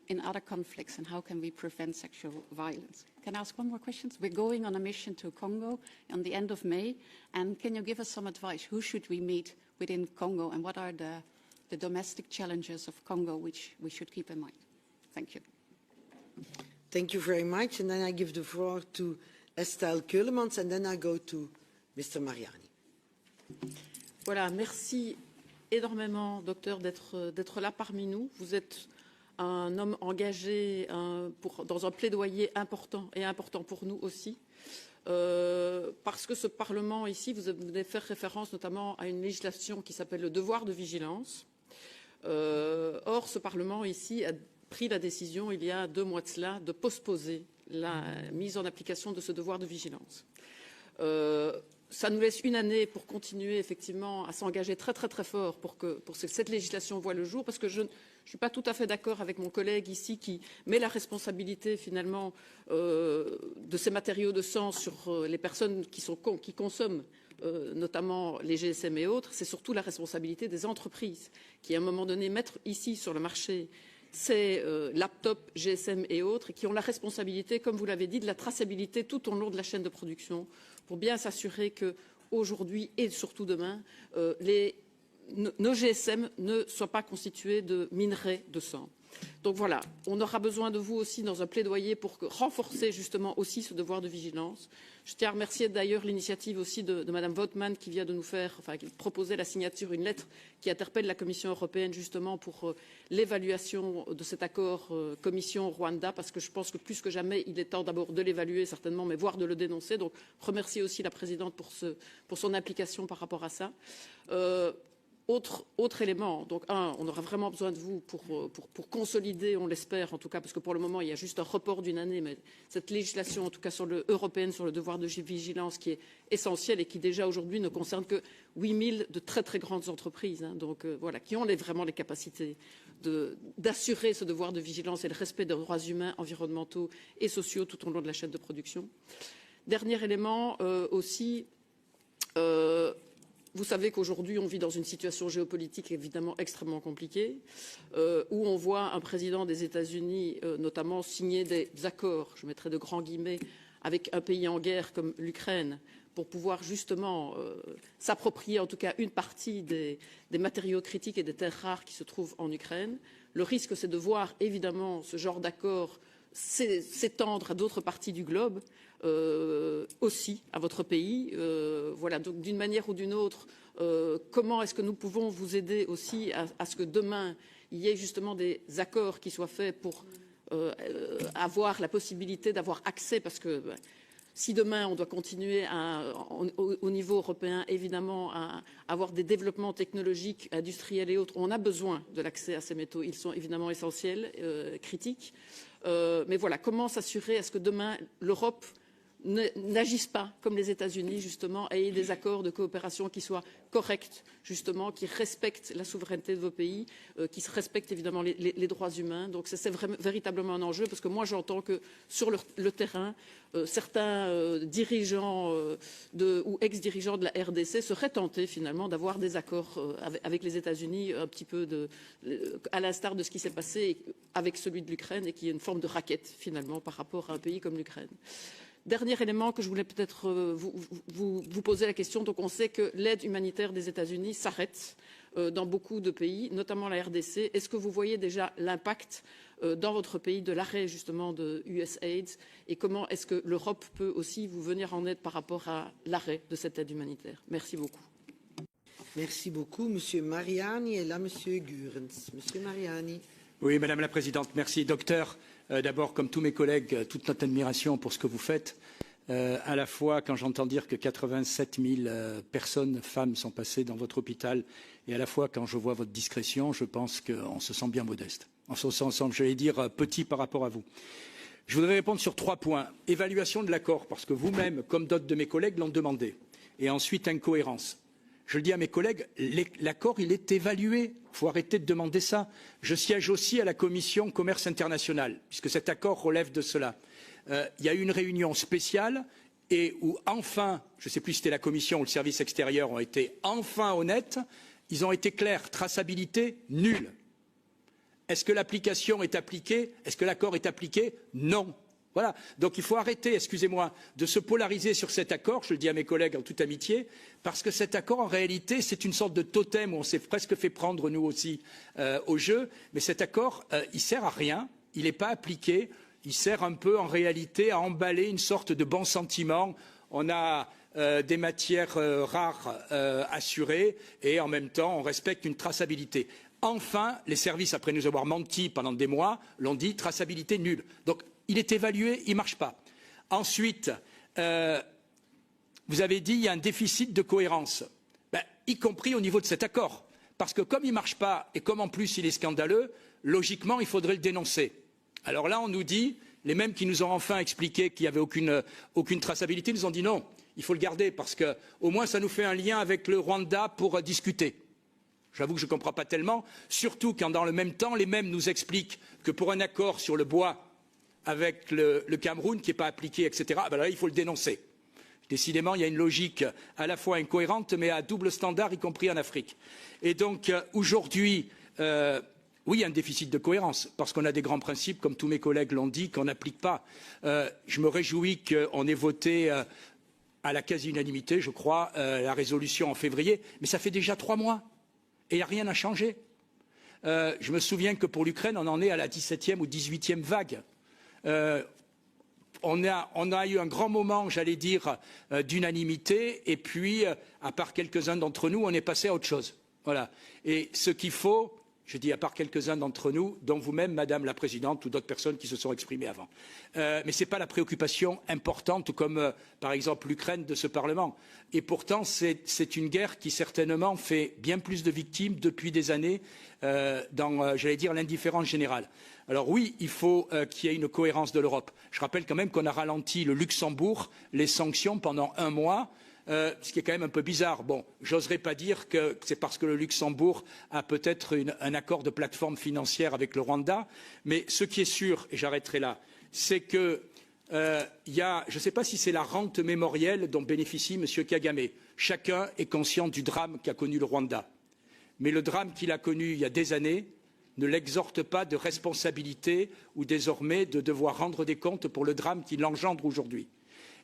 in other conflicts, and how can we prevent sexual violence? Can I ask one more question? We're going on a mission to Congo on the end of May, and can you give us some advice? Who should we meet within Congo, and what are the domestic challenges of Congo which we should keep in mind? Thank you. Thank you very much. And then I give the floor to Estelle Keulemans, and then I go to Mr. Mariani. Voilà, merci énormément, docteur, d'être là parmi nous. Vous êtes un homme engagé dans un plaidoyer important et important pour nous aussi. Parce que ce Parlement ici, vous avez fait référence notamment à une législation qui s'appelle le devoir de vigilance. Or, ce Parlement ici a pris la décision, il y a 2 mois de cela, de postposer la mise en application de ce devoir de vigilance. Ça nous laisse une année pour continuer effectivement à s'engager très très très fort pour que cette législation voie le jour, parce que je ne suis pas tout à fait d'accord avec mon collègue ici qui met la responsabilité finalement de ces matériaux de sang sur les personnes qui consomment notamment les GSM et autres. C'est surtout la responsabilité des entreprises qui, à un moment donné, mettent ici sur le marché ces laptops, GSM et autres, et qui ont la responsabilité, comme vous l'avez dit, de la traçabilité tout au long de la chaîne de production, pour bien s'assurer qu'aujourd'hui et surtout demain, nos GSM ne soient pas constitués de minerais de sang. Donc voilà, on aura besoin de vous aussi dans un plaidoyer pour renforcer justement aussi ce devoir de vigilance. Je tiens à remercier d'ailleurs l'initiative aussi de Madame Vautmans qui vient de nous qui proposait la signature, une lettre qui interpelle la Commission européenne justement pour l'évaluation de cet accord Commission-Rwanda, parce que je pense que plus que jamais, il est temps d'abord de l'évaluer certainement, mais voire de le dénoncer. Donc remercier aussi la Présidente pour son implication par rapport à ça. Autre élément, donc on aura vraiment besoin de vous pour consolider, on l'espère en tout cas, parce que pour le moment il y a juste un report d'une année, mais cette législation en tout cas européenne sur le devoir de vigilance qui est essentielle et qui déjà aujourd'hui ne concerne que 8000 de très très grandes entreprises, donc voilà, qui ont vraiment les capacités d'assurer ce devoir de vigilance et le respect des droits humains, environnementaux et sociaux tout au long de la chaîne de production. Dernier élément aussi. Vous savez qu'aujourd'hui, on vit dans une situation géopolitique évidemment extrêmement compliquée, où on voit un président des États-Unis notamment signer des accords, je mettrai de grands guillemets, avec un pays en guerre comme l'Ukraine, pour pouvoir justement s'approprier en tout cas une partie des matériaux critiques et des terres rares qui se trouvent en Ukraine. Le risque, c'est de voir évidemment ce genre d'accord s'étendre à d'autres parties du globe, aussi à votre pays. Voilà, donc d'une manière ou d'une autre, comment est-ce que nous pouvons vous aider aussi à ce que demain, il y ait justement des accords qui soient faits pour avoir la possibilité d'avoir accès, parce que si demain on doit continuer au niveau européen, évidemment, à avoir des développements technologiques, industriels et autres, on a besoin de l'accès à ces métaux. Ils sont évidemment essentiels, critiques. Mais voilà, comment s'assurer à ce que demain l'Europe n'agissent pas comme les États-Unis, justement, et aient des accords de coopération qui soient corrects, justement, qui respectent la souveraineté de vos pays, qui respectent évidemment les droits humains. Donc c'est véritablement un enjeu, parce que moi j'entends que sur le terrain, certains dirigeants ou ex-dirigeants de la RDC seraient tentés finalement d'avoir des accords avec les États-Unis, un petit peu à l'instar de ce qui s'est passé avec celui de l'Ukraine, et qui est une forme de raquette finalement par rapport à un pays comme l'Ukraine. Dernier élément que je voulais peut-être vous poser la question. Donc on sait que l'aide humanitaire des États-Unis s'arrête dans beaucoup de pays, notamment la RDC. Est-ce que vous voyez déjà l'impact dans votre pays de l'arrêt justement de USAID, et comment est-ce que l'Europe peut aussi vous venir en aide par rapport à l'arrêt de cette aide humanitaire? Merci beaucoup. Merci beaucoup, Monsieur Mariani. Et là, Monsieur Gurens. Monsieur Mariani. Oui, Madame la Présidente, merci. Docteur, d'abord, comme tous mes collègues, toute notre admiration pour ce que vous faites. À la fois, quand j'entends dire que 87 000 personnes, femmes, sont passées dans votre hôpital, et à la fois, quand je vois votre discrétion, je pense qu'on se sent bien modeste. On se sent, j'allais dire, petit par rapport à vous. Je voudrais répondre sur 3 points. Évaluation de l'accord, parce que vous-même, comme d'autres de mes collègues, l'ont demandé. Et ensuite, incohérence. Je le dis à mes collègues, l'accord, il est évalué. Il faut arrêter de demander ça. Je siège aussi à la commission commerce international, puisque cet accord relève de cela. Il y a eu une réunion spéciale et où enfin, je ne sais plus si c'était la commission ou le service extérieur, ont été enfin honnêtes. Ils ont été clairs. Traçabilité, nulle. Est-ce que l'application est appliquée? Est-ce que l'accord est appliqué? Non. Voilà. Donc il faut arrêter, excusez-moi, de se polariser sur cet accord, je le dis à mes collègues en toute amitié, parce que cet accord, en réalité, c'est une sorte de totem où on s'est presque fait prendre, nous aussi, au jeu. Mais cet accord, il ne sert à rien, il n'est pas appliqué, il sert un peu, en réalité, à emballer une sorte de bon sentiment. On a des matières rares assurées et en même temps, on respecte une traçabilité. Enfin, les services, après nous avoir menti pendant des mois, l'ont dit traçabilité nulle. Donc, il est évalué, il ne marche pas. Ensuite, vous avez dit qu'il y a un déficit de cohérence, y compris au niveau de cet accord. Parce que comme il ne marche pas et comme en plus il est scandaleux, logiquement, il faudrait le dénoncer. Alors là, on nous dit, les mêmes qui nous ont enfin expliqué qu'il n'y avait aucune traçabilité, nous ont dit non, il faut le garder parce qu'au moins ça nous fait un lien avec le Rwanda pour discuter. J'avoue que je ne comprends pas tellement, surtout quand dans le même temps, les mêmes nous expliquent que pour un accord sur le bois avec le Cameroun qui n'est pas appliqué, etc., là, il faut le dénoncer. Décidément, il y a une logique à la fois incohérente, mais à double standard, y compris en Afrique. Et donc, aujourd'hui, oui, il y a un déficit de cohérence, parce qu'on a des grands principes, comme tous mes collègues l'ont dit, qu'on n'applique pas. Je me réjouis qu'on ait voté à la quasi-unanimité, je crois, la résolution en février, mais ça fait déjà 3 mois, et il n'y a rien à changer. Je me souviens que pour l'Ukraine, on en est à la 17e ou 18e vague. On a eu un grand moment, j'allais dire, d'unanimité, et puis, à part quelques-uns d'entre nous, on est passé à autre chose. Voilà. Et ce qu'il faut, je dis à part quelques-uns d'entre nous, dont vous-même, Madame la Présidente, ou d'autres personnes qui se sont exprimées avant. Mais ce n'est pas la préoccupation importante, comme par exemple l'Ukraine de ce Parlement. Et pourtant, c'est une guerre qui certainement fait bien plus de victimes depuis des années dans, j'allais dire, l'indifférence générale. Alors oui, il faut qu'il y ait une cohérence de l'Europe. Je rappelle quand même qu'on a ralenti le Luxembourg, les sanctions pendant 1 mois, ce qui est quand même un peu bizarre. Bon, j'oserais pas dire que c'est parce que le Luxembourg a peut-être un accord de plateforme financière avec le Rwanda, mais ce qui est sûr, et j'arrêterai là, c'est que je ne sais pas si c'est la rente mémorielle dont bénéficie M. Kagame. Chacun est conscient du drame qu'a connu le Rwanda. Mais le drame qu'il a connu il y a des années ne l'exhorte pas de responsabilité ou désormais de devoir rendre des comptes pour le drame qu'il engendre aujourd'hui.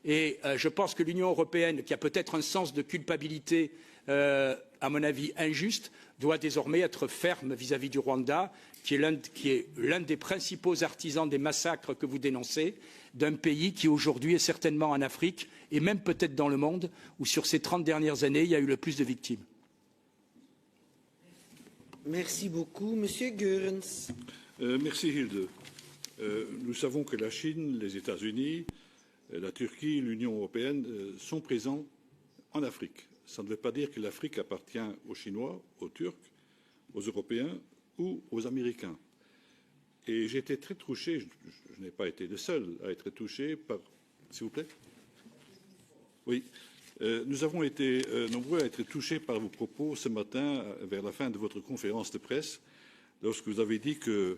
Et je pense que l'Union européenne, qui a peut-être un sens de culpabilité, à mon avis injuste, doit désormais être ferme vis-à-vis du Rwanda, qui est l'un des principaux artisans des massacres que vous dénoncez, d'un pays qui aujourd'hui est certainement en Afrique, et même peut-être dans le monde, où sur ces 30 dernières années, il y a eu le plus de victimes. Merci beaucoup. Monsieur Goerens. Merci Hilde. Nous savons que la Chine, les États-Unis, la Turquie, l'Union européenne sont présents en Afrique. Ça ne veut pas dire que l'Afrique appartient aux Chinois, aux Turcs, aux Européens ou aux Américains. Et j'ai été très touché, je n'ai pas été le seul à être touché par... S'il vous plaît ? Oui. Nous avons été nombreux à être touchés par vos propos ce matin, vers la fin de votre conférence de presse, lorsque vous avez dit qu'il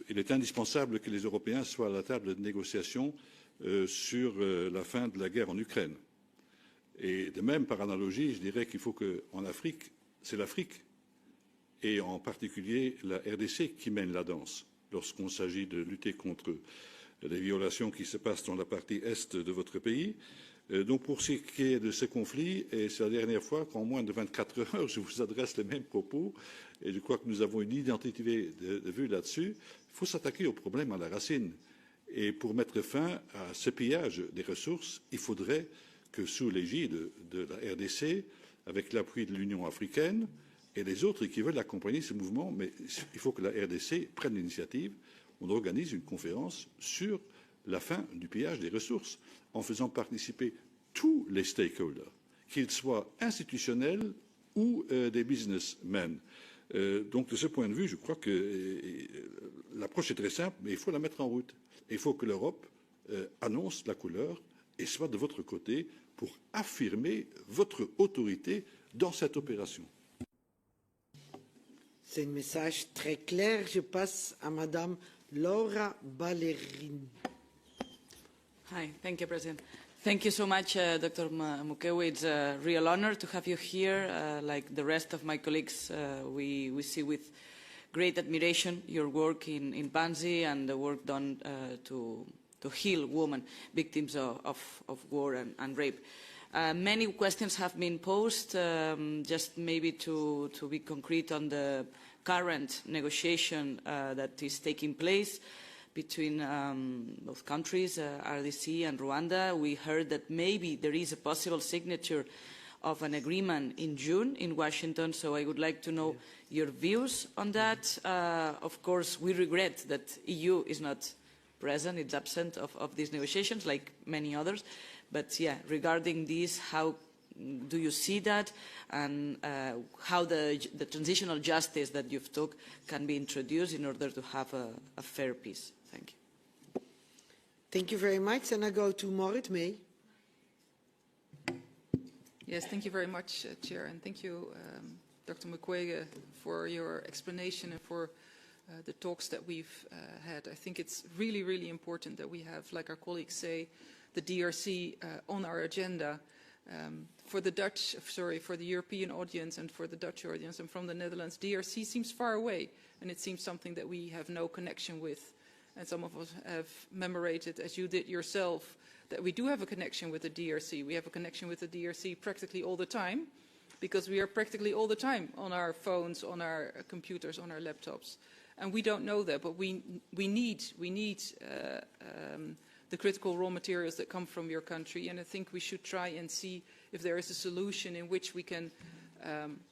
est indispensable que les Européens soient à la table de négociation sur la fin de la guerre en Ukraine. Et de même, par analogie, je dirais qu'il faut qu'en Afrique, c'est l'Afrique, et en particulier la RDC, qui mène la danse lorsqu'il s'agit de lutter contre les violations qui se passent dans la partie est de votre pays. Donc pour ce qui est de ce conflit, et c'est la dernière fois qu'en moins de 24 heures, je vous adresse les mêmes propos, et je crois que nous avons une identité de vue là-dessus, il faut s'attaquer au problème à la racine. Et pour mettre fin à ce pillage des ressources, il faudrait que sous l'égide de la RDC, avec l'appui de l'Union africaine et les autres qui veulent accompagner ce mouvement, mais il faut que la RDC prenne l'initiative, on organise une conférence sur la fin du pillage des ressources, en faisant participer tous les stakeholders, qu'ils soient institutionnels ou des businessmen. Donc de ce point de vue, je crois que l'approche est très simple, mais il faut la mettre en route. Il faut que l'Europe annonce la couleur et soit de votre côté pour affirmer votre autorité dans cette opération. C'est un message très clair. Je passe à Madame Laura Ballerini. Hi, thank you, President. Thank you so much, Dr. Mukewe. It's a real honor to have you here. Like the rest of my colleagues, we see with great admiration your work in Banzi and the work done to heal women victims of war and rape. Many questions have been posed, just maybe to be concrete on the current negotiation that is taking place between both countries, RDC and Rwanda. We heard that maybe there is a possible signature of an agreement in June in Washington. So I would like to know your views on that. Of course, we regret that EU is not present, it's absent of these negotiations, like many others. But yeah, regarding this, how do you see that, and how the transitional justice that you've talked can be introduced in order to have a fair peace? Thank you. Thank you very much. And I go to Marit May. Yes, thank you very much, Chair, and thank you, Dr. Mukwege, for your explanation and for the talks that we've had. I think it's really, really important that we have, like our colleagues say, the DRC on our agenda. For the European audience and for the Dutch audience, and from the Netherlands, DRC seems far away, and it seems something that we have no connection with. And some of us have memorated, as you did yourself, that we do have a connection with the DRC. We have a connection with the DRC practically all the time, because we are practically all the time on our phones, on our computers, on our laptops. And we don't know that, but we need the critical raw materials that come from your country, and I think we should try and see if there is a solution in which we can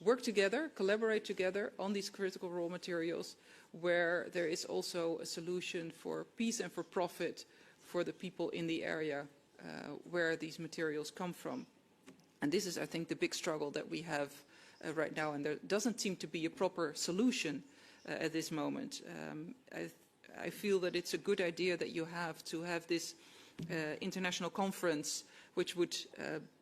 work together, collaborate together on these critical raw materials, where there is also a solution for peace and for profit for the people in the area where these materials come from. And this is, I think, the big struggle that we have right now, and there doesn't seem to be a proper solution at this moment. I feel that it's a good idea that you have to have this international conference which would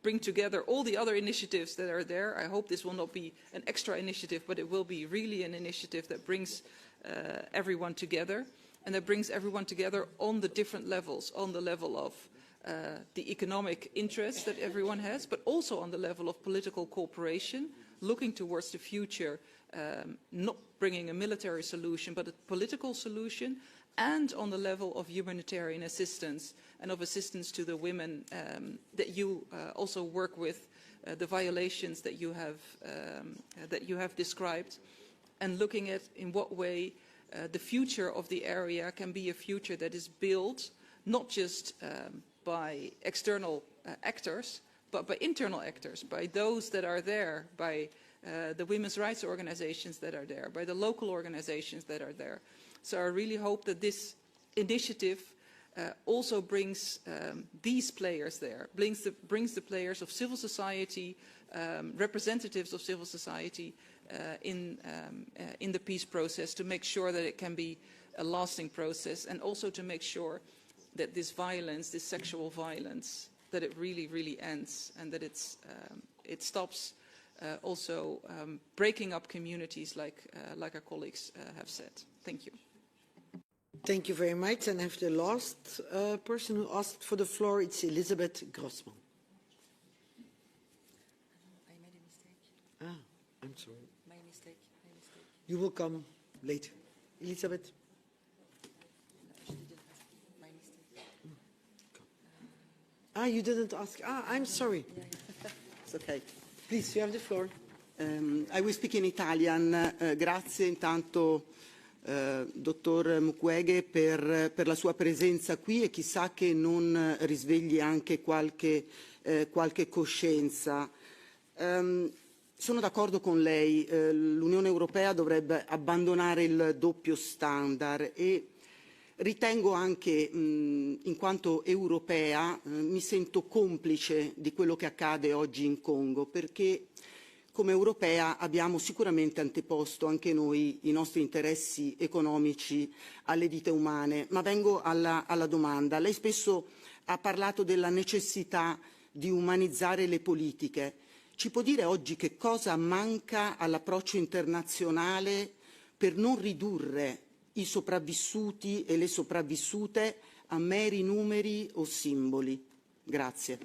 bring together all the other initiatives that are there. I hope this will not be an extra initiative, but it will be really an initiative that brings everyone together, and that brings everyone together on the different levels, on the level of the economic interests that everyone has, but also on the level of political cooperation, looking towards the future, not bringing a military solution, but a political solution, and on the level of humanitarian assistance and of assistance to the women that you also work with, the violations that you have described, and looking at in what way the future of the area can be a future that is built not just by external actors, but by internal actors, by those that are there, by the women's rights organizations that are there, by the local organizations that are there. So I really hope that this initiative also brings these players there, brings the players of civil society, representatives of civil society in the peace process, to make sure that it can be a lasting process, and also to make sure that this violence, this sexual violence, that it really, really ends, and that it stops also breaking up communities like our colleagues have said. Thank you. Thank you very much. And I have the last person who asked for the floor. It's Elisabeth Grossman. I made a mistake. Ah, I'm sorry. My mistake. You will come later. Elisabeth. My mistake. Ah, you didn't ask. Ah, I'm sorry. It's okay. Please, you have the floor. I will speak in Italian. Grazie intanto, dottor Mukwege, per la sua presenza qui, e chissà che non risvegli anche qualche coscienza. Sono d'accordo con lei, l'Unione Europea dovrebbe abbandonare il doppio standard, e ritengo anche, in quanto europea, mi sento complice di quello che accade oggi in Congo, perché come europea abbiamo sicuramente anteposto anche noi i nostri interessi economici alle vite umane. Ma vengo alla domanda. Lei spesso ha parlato della necessità di umanizzare le politiche. Ci può dire oggi che cosa manca all'approccio internazionale per non ridurre i sopravvissuti e le sopravvissute a meri numeri o simboli? Grazie.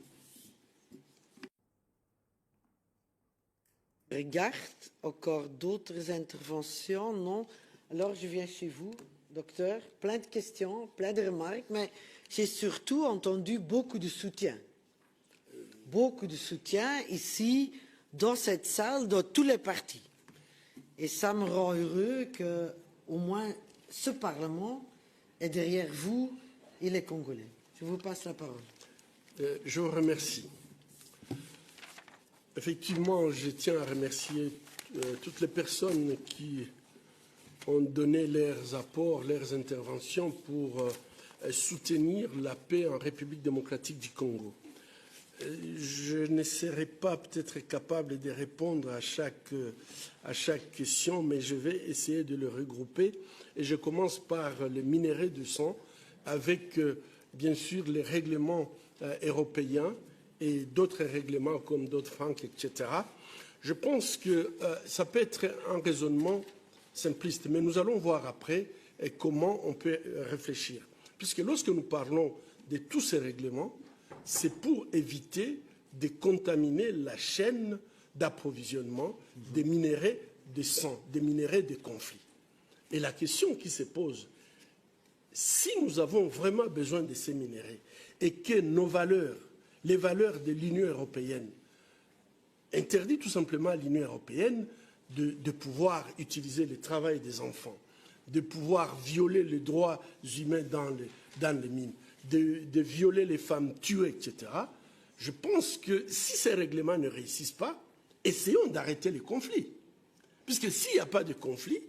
Regarde, encore d'autres interventions? Non. Alors je viens chez vous, docteur. Plein de questions, plein de remarques, mais j'ai surtout entendu beaucoup de soutien. Beaucoup de soutien ici, dans cette salle, dans tous les partis. Et ça me rend heureux qu'au moins ce Parlement est derrière vous et les Congolais. Je vous passe la parole. Je vous remercie. Effectivement, je tiens à remercier toutes les personnes qui ont donné leurs apports, leurs interventions pour soutenir la paix en République démocratique du Congo. Je ne serai pas peut-être capable de répondre à chaque question, mais je vais essayer de le regrouper. Et je commence par les minerais de sang, avec bien sûr les règlements européens et d'autres règlements comme Dodd-Frank, etc. Je pense que ça peut être un raisonnement simpliste, mais nous allons voir après comment on peut réfléchir. Puisque lorsque nous parlons de tous ces règlements, c'est pour éviter de contaminer la chaîne d'approvisionnement des minerais de sang, des minerais de conflit. Et la question qui se pose, si nous avons vraiment besoin de ces minerais et que nos valeurs, les valeurs de l'Union européenne, interdisent tout simplement à l'Union européenne de pouvoir utiliser le travail des enfants, de pouvoir violer les droits humains dans les mines, de violer les femmes tuées, etc. Je pense que si ces règlements ne réussissent pas, essayons d'arrêter les conflits. Puisque s'il n'y a pas de conflit,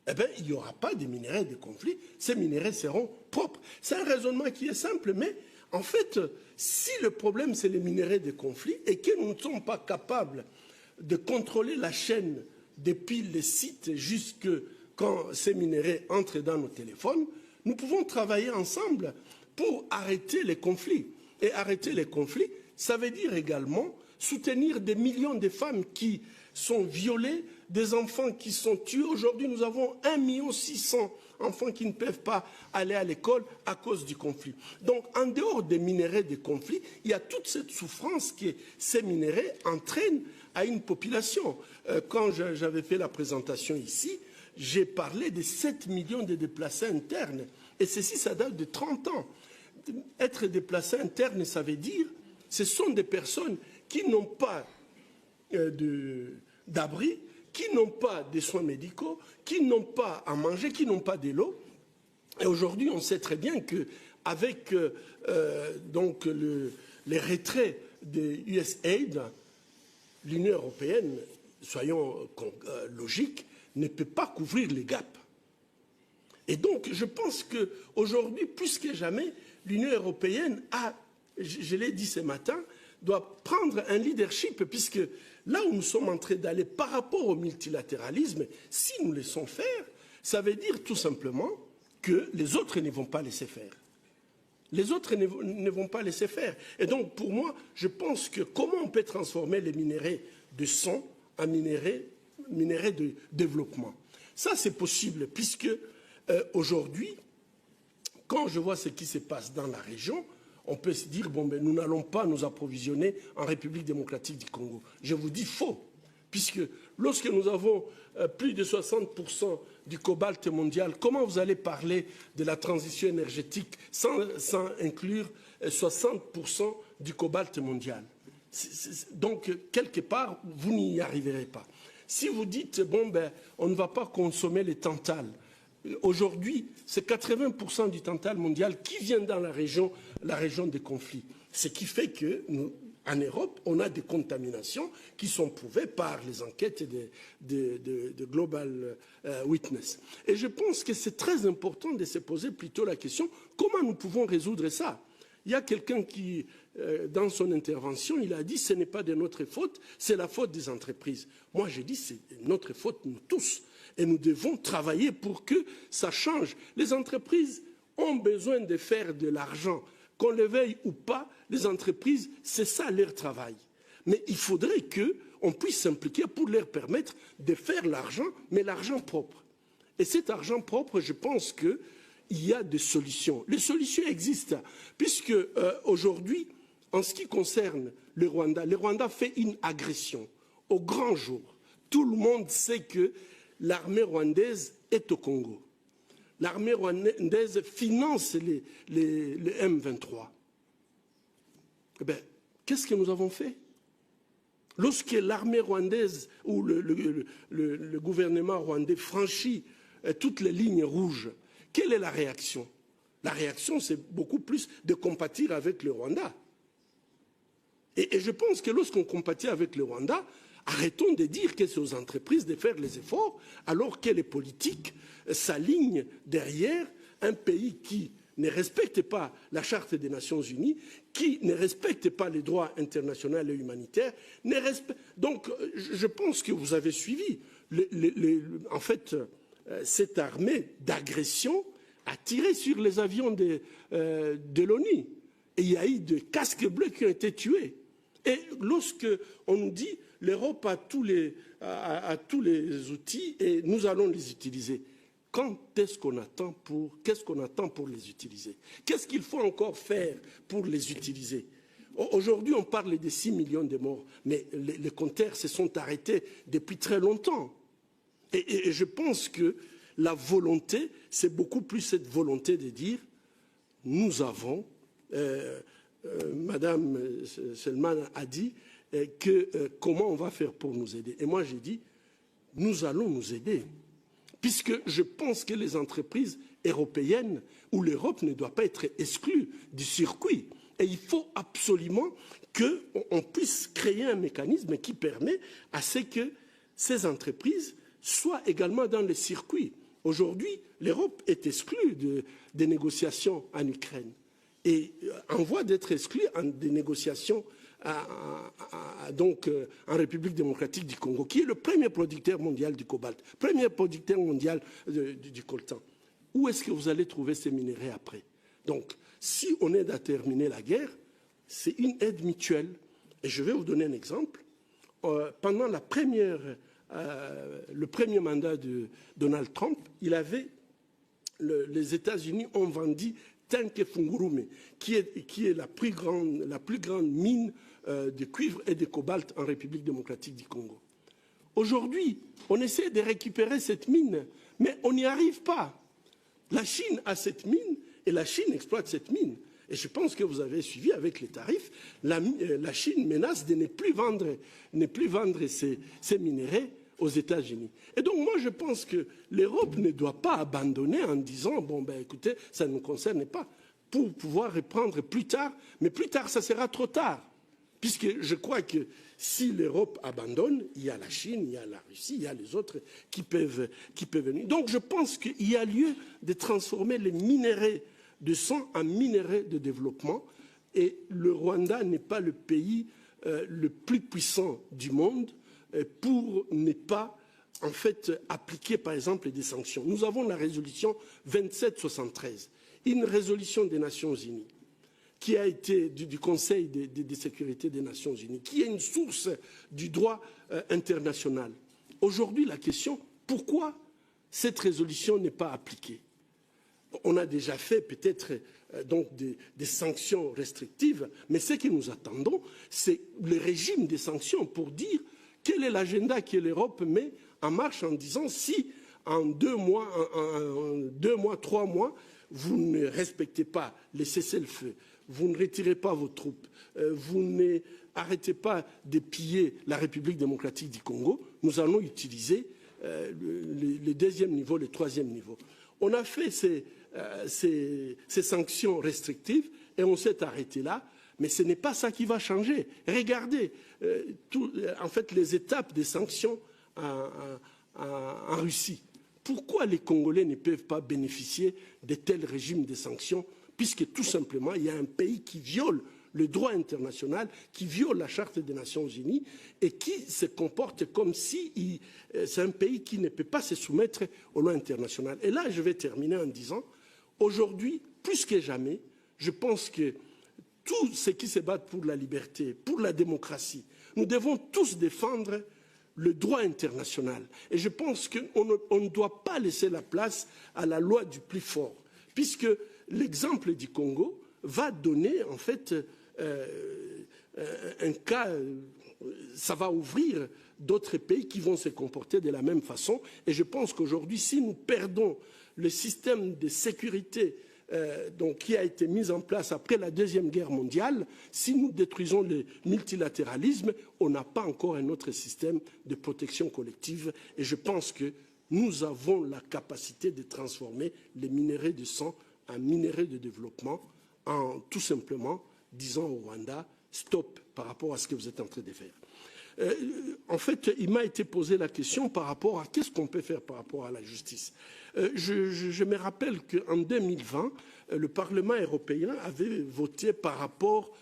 eh bien, il n'y aura pas de minerais de conflit. Ces minerais seront propres. C'est un raisonnement qui est simple, mais en fait, si le problème c'est les minerais de conflit et que nous ne sommes pas capables de contrôler la chaîne depuis les sites jusque quand ces minerais entrent dans nos téléphones, nous pouvons travailler ensemble pour arrêter les conflits. Et arrêter les conflits, ça veut dire également soutenir des millions de femmes qui sont violées, des enfants qui sont tués. Aujourd'hui, nous avons 1,6 million d'enfants qui ne peuvent pas aller à l'école à cause du conflit. Donc, en dehors des minerais de conflit, il y a toute cette souffrance que ces minerais entraînent à une population. Quand j'avais fait la présentation ici, j'ai parlé de 7 millions de déplacés internes. Et ceci, ça date de 30 ans. Être déplacé interne, ça veut dire ce sont des personnes qui n'ont pas d'abri, qui n'ont pas de soins médicaux, qui n'ont pas à manger, qui n'ont pas de l'eau. Et aujourd'hui, on sait très bien qu'avec donc les retraits de USAID, l'Union européenne, soyons logiques, ne peut pas couvrir les gaps. Et donc, je pense qu'aujourd'hui, plus que jamais, l'Union européenne a, je l'ai dit ce matin, doit prendre un leadership, puisque là où nous sommes en train d'aller par rapport au multilatéralisme, si nous laissons faire, ça veut dire tout simplement que les autres ne vont pas laisser faire. Les autres ne vont pas laisser faire. Et donc, pour moi, je pense que comment on peut transformer les minerais de sang en minerais de développement. Ça, c'est possible, puisque aujourd'hui, quand je vois ce qui se passe dans la région, on peut se dire, bon, ben, nous n'allons pas nous approvisionner en République démocratique du Congo. Je vous dis faux, puisque lorsque nous avons plus de 60% du cobalt mondial, comment vous allez parler de la transition énergétique sans inclure 60% du cobalt mondial? Donc, quelque part, vous n'y arriverez pas. Si vous dites, bon, ben, on ne va pas consommer les tantales, aujourd'hui, c'est 80% du tantal mondial qui vient dans la région des conflits. Ce qui fait que nous, en Europe, on a des contaminations qui sont prouvées par les enquêtes de Global Witness. Et je pense que c'est très important de se poser plutôt la question, comment nous pouvons résoudre ça? Il y a quelqu'un qui, dans son intervention, il a dit ce n'est pas de notre faute, c'est la faute des entreprises. Moi, j'ai dit c'est notre faute, nous tous. Et nous devons travailler pour que ça change. Les entreprises ont besoin de faire de l'argent. Qu'on le veuille ou pas, les entreprises, c'est ça leur travail. Mais il faudrait qu'on puisse s'impliquer pour leur permettre de faire l'argent, mais l'argent propre. Et cet argent propre, je pense qu'il y a des solutions. Les solutions existent, puisque aujourd'hui, en ce qui concerne le Rwanda fait une agression au grand jour. Tout le monde sait que l'armée rwandaise est au Congo. L'armée rwandaise finance les M23. Eh bien, qu'est-ce que nous avons fait? Lorsque l'armée rwandaise ou le gouvernement rwandais franchit toutes les lignes rouges, quelle est la réaction? La réaction, c'est beaucoup plus de compatir avec le Rwanda. Et je pense que lorsqu'on compatit avec le Rwanda, arrêtons de dire que c'est aux entreprises de faire les efforts, alors que les politiques s'alignent derrière un pays qui ne respecte pas la Charte des Nations Unies, qui ne respecte pas les droits internationaux et humanitaires. Donc, je pense que vous avez suivi. En fait, cette armée d'agression a tiré sur les avions de l'ONU. Et il y a eu des casques bleus qui ont été tués. Et lorsque on nous dit l'Europe a tous les outils et nous allons les utiliser, qu'est-ce qu'on attend pour les utiliser? Qu'est-ce qu'il faut encore faire pour les utiliser? Aujourd'hui, on parle de 6 millions de morts, mais les compteurs se sont arrêtés depuis très longtemps. Et je pense que la volonté, c'est beaucoup plus cette volonté de dire nous avons, Madame Selman a dit comment on va faire pour nous aider. Et moi, j'ai dit nous allons nous aider. Puisque je pense que les entreprises européennes ou l'Europe ne doit pas être exclue du circuit. Et il faut absolument qu'on puisse créer un mécanisme qui permet à ce que ces entreprises soient également dans le circuit. Aujourd'hui, l'Europe est exclue des négociations en Ukraine et en voie d'être exclue des négociations en République démocratique du Congo, qui est le premier producteur mondial du cobalt, premier producteur mondial du coltan. Où est-ce que vous allez trouver ces minéraux après? Donc, si on aide à terminer la guerre, c'est une aide mutuelle. Et je vais vous donner un exemple. Pendant le premier mandat de Donald Trump, les États-Unis ont vendu Tenke Fungurume, qui est la plus grande mine de cuivre et de cobalt en République démocratique du Congo. Aujourd'hui, on essaie de récupérer cette mine, mais on n'y arrive pas. La Chine a cette mine et la Chine exploite cette mine. Et je pense que vous avez suivi avec les tarifs, la Chine menace de ne plus vendre ces minéraux aux États-Unis. Et donc moi je pense que l'Europe ne doit pas abandonner en disant bon ben écoutez, ça ne nous concerne pas, pour pouvoir reprendre plus tard, mais plus tard ça sera trop tard. Puisque je crois que si l'Europe abandonne, il y a la Chine, il y a la Russie, il y a les autres qui peuvent venir. Donc je pense qu'il y a lieu de transformer les minéraux de sang en minéraux de développement. Et le Rwanda n'est pas le pays le plus puissant du monde pour ne pas, en fait, appliquer, par exemple, des sanctions. Nous avons la résolution 2773, une résolution des Nations Unies, qui a été du Conseil de sécurité des Nations Unies, qui est une source du droit international. Aujourd'hui, la question, pourquoi cette résolution n'est pas appliquée? On a déjà fait peut-être donc des sanctions restrictives, mais ce que nous attendons, c'est le régime des sanctions pour dire quel est l'agenda que l'Europe met en marche en disant si en 2 mois, 3 mois, vous ne respectez pas les cessez-le-feu, vous ne retirez pas vos troupes, vous n'arrêtez pas de piller la République démocratique du Congo, nous allons utiliser le deuxième niveau, le troisième niveau. On a fait ces sanctions restrictives et on s'est arrêté là. Mais ce n'est pas ça qui va changer. Regardez, en fait, les étapes des sanctions en Russie. Pourquoi les Congolais ne peuvent pas bénéficier de tels régimes de sanctions, puisque tout simplement, il y a un pays qui viole le droit international, qui viole la Charte des Nations Unies et qui se comporte comme si c'est un pays qui ne peut pas se soumettre aux lois internationales. Et là, je vais terminer en disant, aujourd'hui, plus que jamais, je pense que tous ceux qui se battent pour la liberté, pour la démocratie, nous devons tous défendre le droit international. Et je pense qu'on ne doit pas laisser la place à la loi du plus fort, puisque l'exemple du Congo va donner en fait un cas, ça va ouvrir d'autres pays qui vont se comporter de la même façon. Et je pense qu'aujourd'hui, si nous perdons le système de sécurité qui a été mis en place après la Deuxième Guerre mondiale, si nous détruisons le multilatéralisme, on n'a pas encore un autre système de protection collective. Et je pense que nous avons la capacité de transformer les minéraux de sang en minéraux de développement, en tout simplement disant au Rwanda, stop par rapport à ce que vous êtes en train de faire. En fait, il m'a été posé la question par rapport à qu'est-ce qu'on peut faire par rapport à la justice. Je me rappelle qu'en 2020, le Parlement européen avait voté par rapport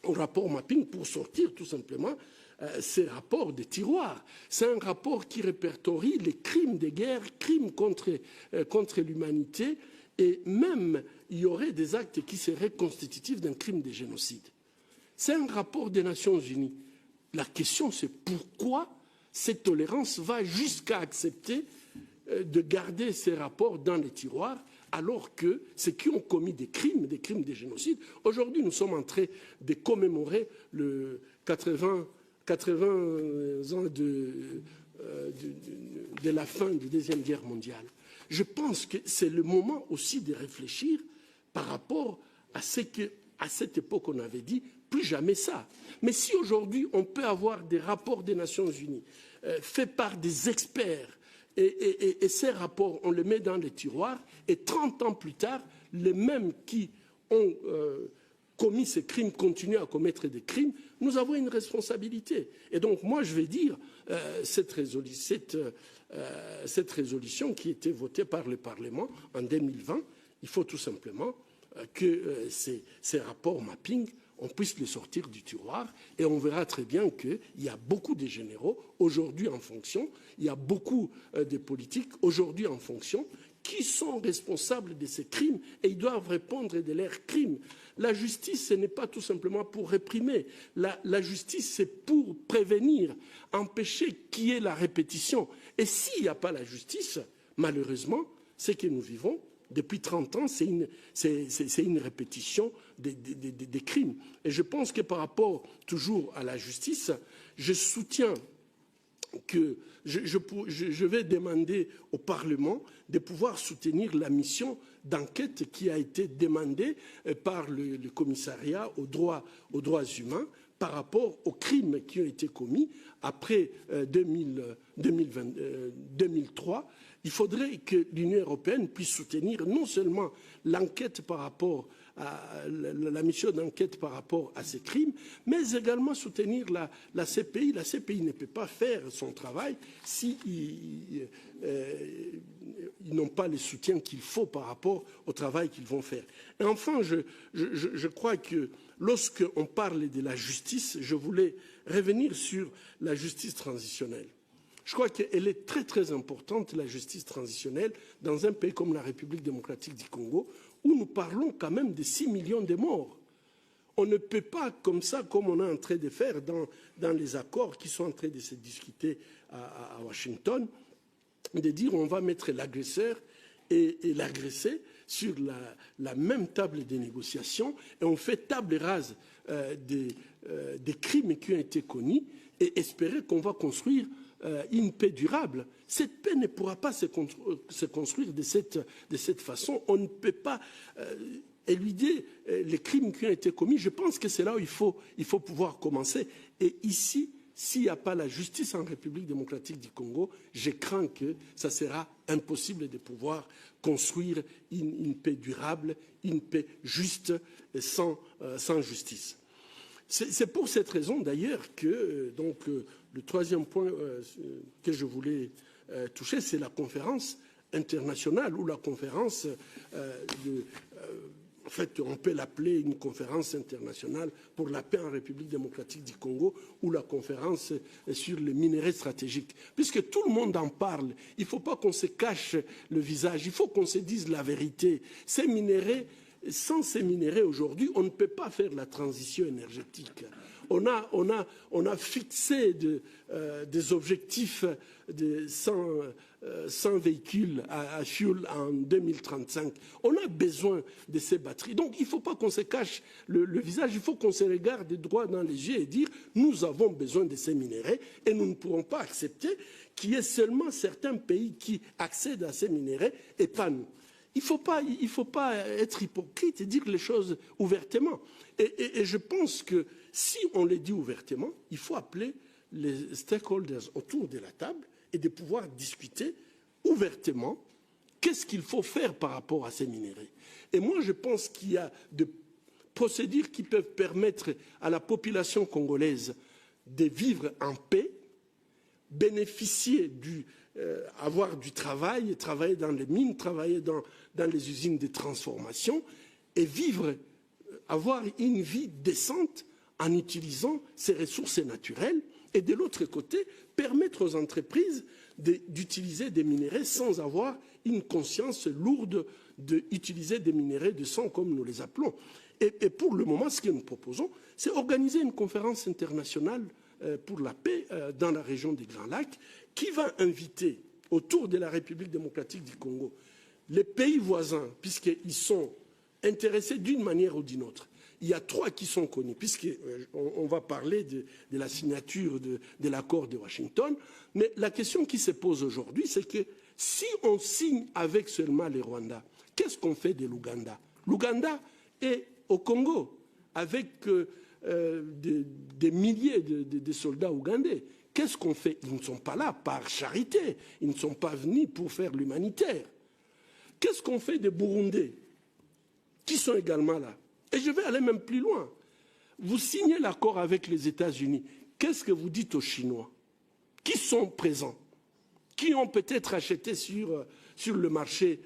au rapport mapping pour sortir tout simplement ces rapports des tiroirs. C'est un rapport qui répertorie les crimes de guerre, crimes contre l'humanité, et même il y aurait des actes qui seraient constitutifs d'un crime de génocide. C'est un rapport des Nations Unies. La question, c'est pourquoi cette tolérance va jusqu'à accepter de garder ces rapports dans les tiroirs, alors que ceux qui ont commis des crimes de génocide, aujourd'hui nous sommes en train de commémorer le 80 ans de la fin de la Deuxième Guerre mondiale. Je pense que c'est le moment aussi de réfléchir par rapport à ce qu'à cette époque on avait dit, plus jamais ça. Mais si aujourd'hui on peut avoir des rapports des Nations Unies faits par des experts, et ces rapports, on les met dans les tiroirs, et 30 ans plus tard, les mêmes qui ont commis ces crimes continuent à commettre des crimes, nous avons une responsabilité. Et donc, moi, je vais dire, cette résolution qui a été votée par le Parlement en 2020, il faut tout simplement que ces rapports mapping, on puisse les sortir du tiroir, et on verra très bien qu'il y a beaucoup de généraux aujourd'hui en fonction, il y a beaucoup de politiques aujourd'hui en fonction qui sont responsables de ces crimes, et ils doivent répondre de leurs crimes. La justice, ce n'est pas tout simplement pour réprimer. La justice, c'est pour prévenir, empêcher qu'il y ait la répétition. Et s'il n'y a pas la justice, malheureusement, ce que nous vivons depuis 30 ans, c'est une répétition des crimes. Et je pense que par rapport toujours à la justice, je soutiens que je vais demander au Parlement de pouvoir soutenir la mission d'enquête qui a été demandée par le commissariat aux droits humains par rapport aux crimes qui ont été commis après 2003. Il faudrait que l'Union européenne puisse soutenir non seulement l'enquête par rapport à la mission d'enquête par rapport à ces crimes, mais également soutenir la CPI. La CPI ne peut pas faire son travail si ils n'ont pas le soutien qu'il faut par rapport au travail qu'ils vont faire. Et enfin, je crois que lorsqu'on parle de la justice, je voulais revenir sur la justice transitionnelle. Je crois qu'elle est très très importante, la justice transitionnelle, dans un pays comme la République démocratique du Congo, où nous parlons quand même de 6 millions de morts. On ne peut pas, comme ça, comme on est en train de faire dans les accords qui sont en train de se discuter à Washington, de dire on va mettre l'agresseur et l'agressé sur la même table de négociation, et on fait table rase des crimes qui ont été commis, et espérer qu'on va construire une paix durable. Cette paix ne pourra pas se construire de cette façon. On ne peut pas éluder les crimes qui ont été commis. Je pense que c'est là où il faut pouvoir commencer. Et ici, s'il n'y a pas la justice en République démocratique du Congo, je crains que ça sera impossible de pouvoir construire une paix durable, une paix juste et sans justice. C'est pour cette raison d'ailleurs que le troisième point que je voulais toucher, c'est la conférence internationale ou la conférence en fait, on peut l'appeler une conférence internationale pour la paix en République démocratique du Congo ou la conférence sur les minerais stratégiques. Puisque tout le monde en parle, il ne faut pas qu'on se cache le visage, il faut qu'on se dise la vérité. Ces minerais, sans ces minerais aujourd'hui, on ne peut pas faire la transition énergétique. On a fixé des objectifs de 100 véhicules à fuel en 2035. On a besoin de ces batteries. Donc il ne faut pas qu'on se cache le visage, il faut qu'on se regarde droit dans les yeux et dire nous avons besoin de ces minéraux et nous ne pourrons pas accepter qu'il y ait seulement certains pays qui accèdent à ces minéraux et pas nous. Il ne faut pas être hypocrite et dire les choses ouvertement. Et je pense que si on les dit ouvertement, il faut appeler les stakeholders autour de la table et de pouvoir discuter ouvertement qu'est-ce qu'il faut faire par rapport à ces minéraux. Et moi, je pense qu'il y a de procédures qui peuvent permettre à la population congolaise de vivre en paix, bénéficier avoir du travail, travailler dans les mines, travailler dans les usines de transformation et vivre, avoir une vie décente en utilisant ces ressources naturelles et de l'autre côté, permettre aux entreprises d'utiliser des minéraux sans avoir une conscience lourde d'utiliser des minéraux de sang comme nous les appelons. Et pour le moment, ce que nous proposons, c'est organiser une conférence internationale pour la paix dans la région des Grands Lacs qui va inviter autour de la République démocratique du Congo les pays voisins, puisqu'ils sont intéressés d'une manière ou d'une autre. Il y a 3 qui sont connus, puisqu'on va parler de la signature de l'accord de Washington. Mais la question qui se pose aujourd'hui, c'est que si on signe avec seulement les Rwandais, qu'est-ce qu'on fait de l'Ouganda? L'Ouganda est au Congo, avec des milliers de soldats ougandais. Qu'est-ce qu'on fait? Ils ne sont pas là par charité, ils ne sont pas venus pour faire l'humanitaire. Qu'est-ce qu'on fait des Burundais, qui sont également là? Et je vais aller même plus loin. Vous signez l'accord avec les États-Unis. Qu'est-ce que vous dites aux Chinois qui sont présents, qui ont peut-être acheté sur le marché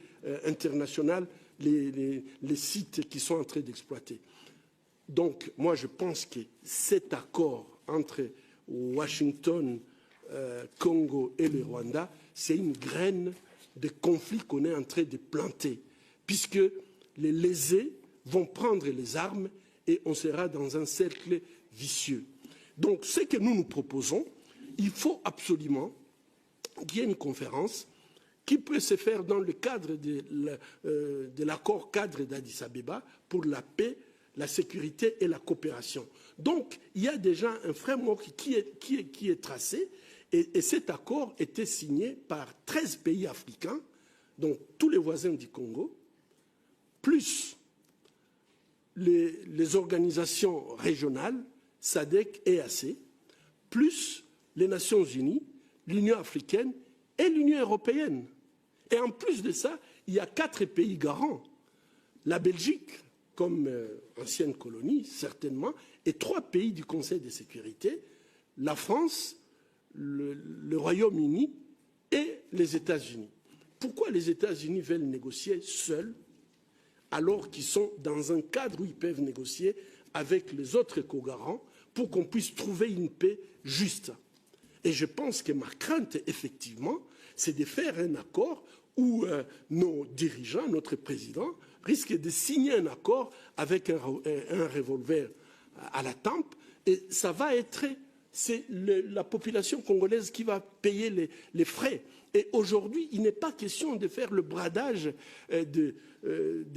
international les sites qu'ils sont en train d'exploiter? Donc, moi, je pense que cet accord entre Washington, Congo et le Rwanda, c'est une graine de conflit qu'on est en train de planter, puisque les lésés vont prendre les armes et on sera dans un cercle vicieux. Donc, ce que nous proposons, il faut absolument qu'il y ait une conférence qui peut se faire dans le cadre de l'accord cadre d'Addis Abeba pour la paix, la sécurité et la coopération. Donc, il y a déjà un framework qui est tracé et cet accord était signé par 13 pays africains, donc tous les voisins du Congo, plus les organisations régionales, SADC et EAC, plus les Nations Unies, l'Union africaine et l'Union européenne. Et en plus de ça, il y a 4 pays garants. La Belgique, comme ancienne colonie, certainement, et 3 pays du Conseil de sécurité, la France, le Royaume-Uni et les États-Unis. Pourquoi les États-Unis veulent négocier seuls alors qu'ils sont dans un cadre où ils peuvent négocier avec les autres co-garants pour qu'on puisse trouver une paix juste? Et je pense que ma crainte, effectivement, c'est de faire un accord où nos dirigeants, notre président, risquent de signer un accord avec un revolver à la tempe, et ça va être, c'est la population congolaise qui va payer les frais. Et aujourd'hui, il n'est pas question de faire le bradage des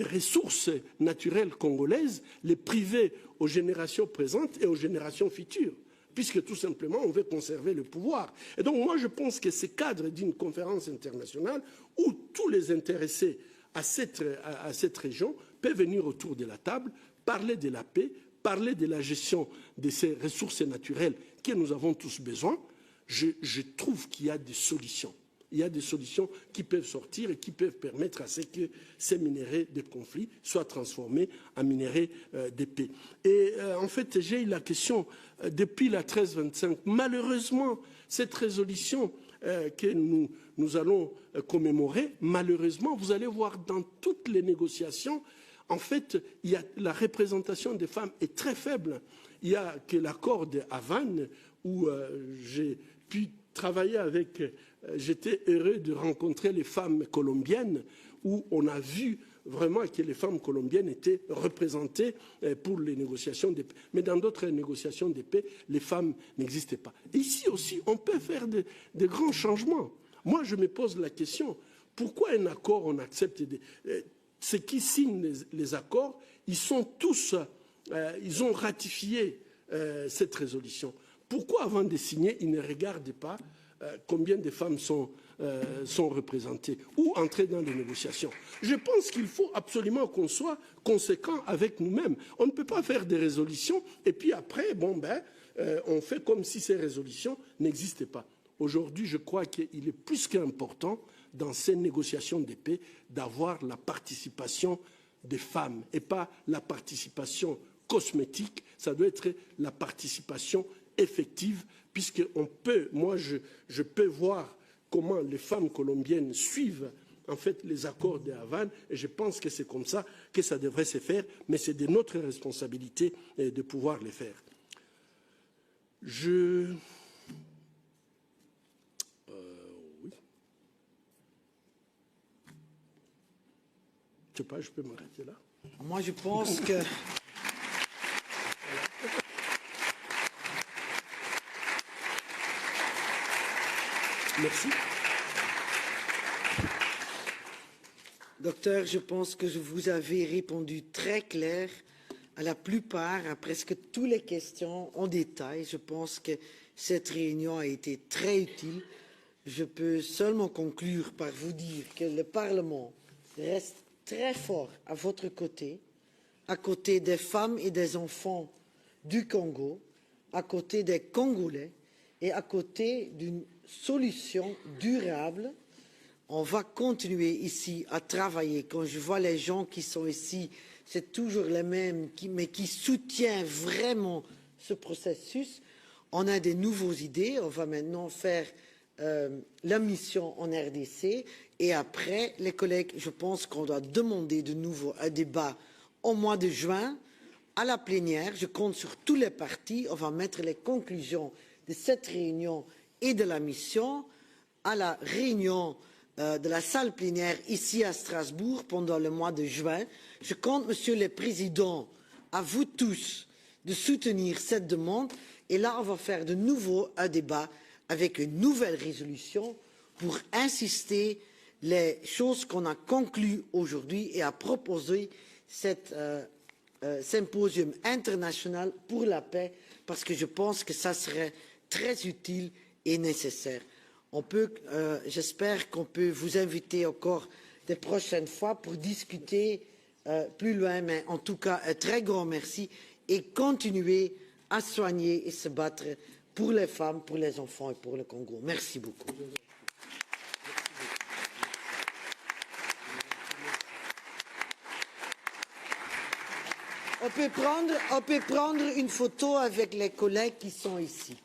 ressources naturelles congolaises, les priver aux générations présentes et aux générations futures, puisque tout simplement, on veut conserver le pouvoir. Et donc, moi, je pense que ce cadre d'une conférence internationale où tous les intéressés à cette région peuvent venir autour de la table, parler de la paix, parler de la gestion de ces ressources naturelles que nous avons tous besoin. Je trouve qu'il y a des solutions. Il y a des solutions qui peuvent sortir et qui peuvent permettre à ce que ces minéraux de conflit soient transformés en minéraux de paix. Et en fait, j'ai eu la question depuis la 1325. Malheureusement, cette résolution que nous allons commémorer, malheureusement, vous allez voir dans toutes les négociations, en fait, la représentation des femmes est très faible. Il y a que l'accord de Havane où j'ai pu travailler avec, j'étais heureux de rencontrer les femmes colombiennes, où on a vu vraiment que les femmes colombiennes étaient représentées pour les négociations de paix. Mais dans d'autres négociations de paix, les femmes n'existaient pas. Et ici aussi, on peut faire de grands changements. Moi, je me pose la question, pourquoi un accord, on accepte ceux qui signent les accords, ils sont tous, ils ont ratifié cette résolution. Pourquoi, avant de signer, ils ne regardent pas combien de femmes sont représentées ou entrer dans les négociations? Je pense qu'il faut absolument qu'on soit conséquent avec nous-mêmes. On ne peut pas faire des résolutions et puis après, on fait comme si ces résolutions n'existaient pas. Aujourd'hui, je crois qu'il est plus qu'important dans ces négociations de paix d'avoir la participation des femmes et pas la participation cosmétique, ça doit être la participation effective, puisqu'on peut, moi je peux voir comment les femmes colombiennes suivent en fait les accords de Havane, et je pense que c'est comme ça que ça devrait se faire, mais c'est de notre responsabilité de pouvoir les faire. Oui. Je sais pas, je peux m'arrêter là. Moi, je pense que... Merci. Docteur, je pense que vous avez répondu très clair à la plupart, à presque toutes les questions en détail. Je pense que cette réunion a été très utile. Je peux seulement conclure par vous dire que le Parlement reste très fort à votre côté, à côté des femmes et des enfants du Congo, à côté des Congolais et à côté d'une solution durable. On va continuer ici à travailler. Quand je vois les gens qui sont ici, c'est toujours les mêmes, mais qui soutiennent vraiment ce processus. On a des nouvelles idées. On va maintenant faire la mission en RDC. Et après, les collègues, je pense qu'on doit demander de nouveau un débat au mois de juin à la plénière. Je compte sur tous les partis. On va mettre les conclusions de cette réunion et de la mission à la réunion de la salle plénière ici à Strasbourg pendant le mois de juin. Je compte, Monsieur le Président, à vous tous de soutenir cette demande. Et là, on va faire de nouveau un débat avec une nouvelle résolution pour insister les choses qu'on a conclues aujourd'hui et à proposer cet symposium international pour la paix, parce que je pense que ça serait très utile et nécessaire. J'espère qu'on peut vous inviter encore des prochaines fois pour discuter plus loin, mais en tout cas, un très grand merci et continuer à soigner et se battre pour les femmes, pour les enfants et pour le Congo. Merci beaucoup. On peut prendre une photo avec les collègues qui sont ici.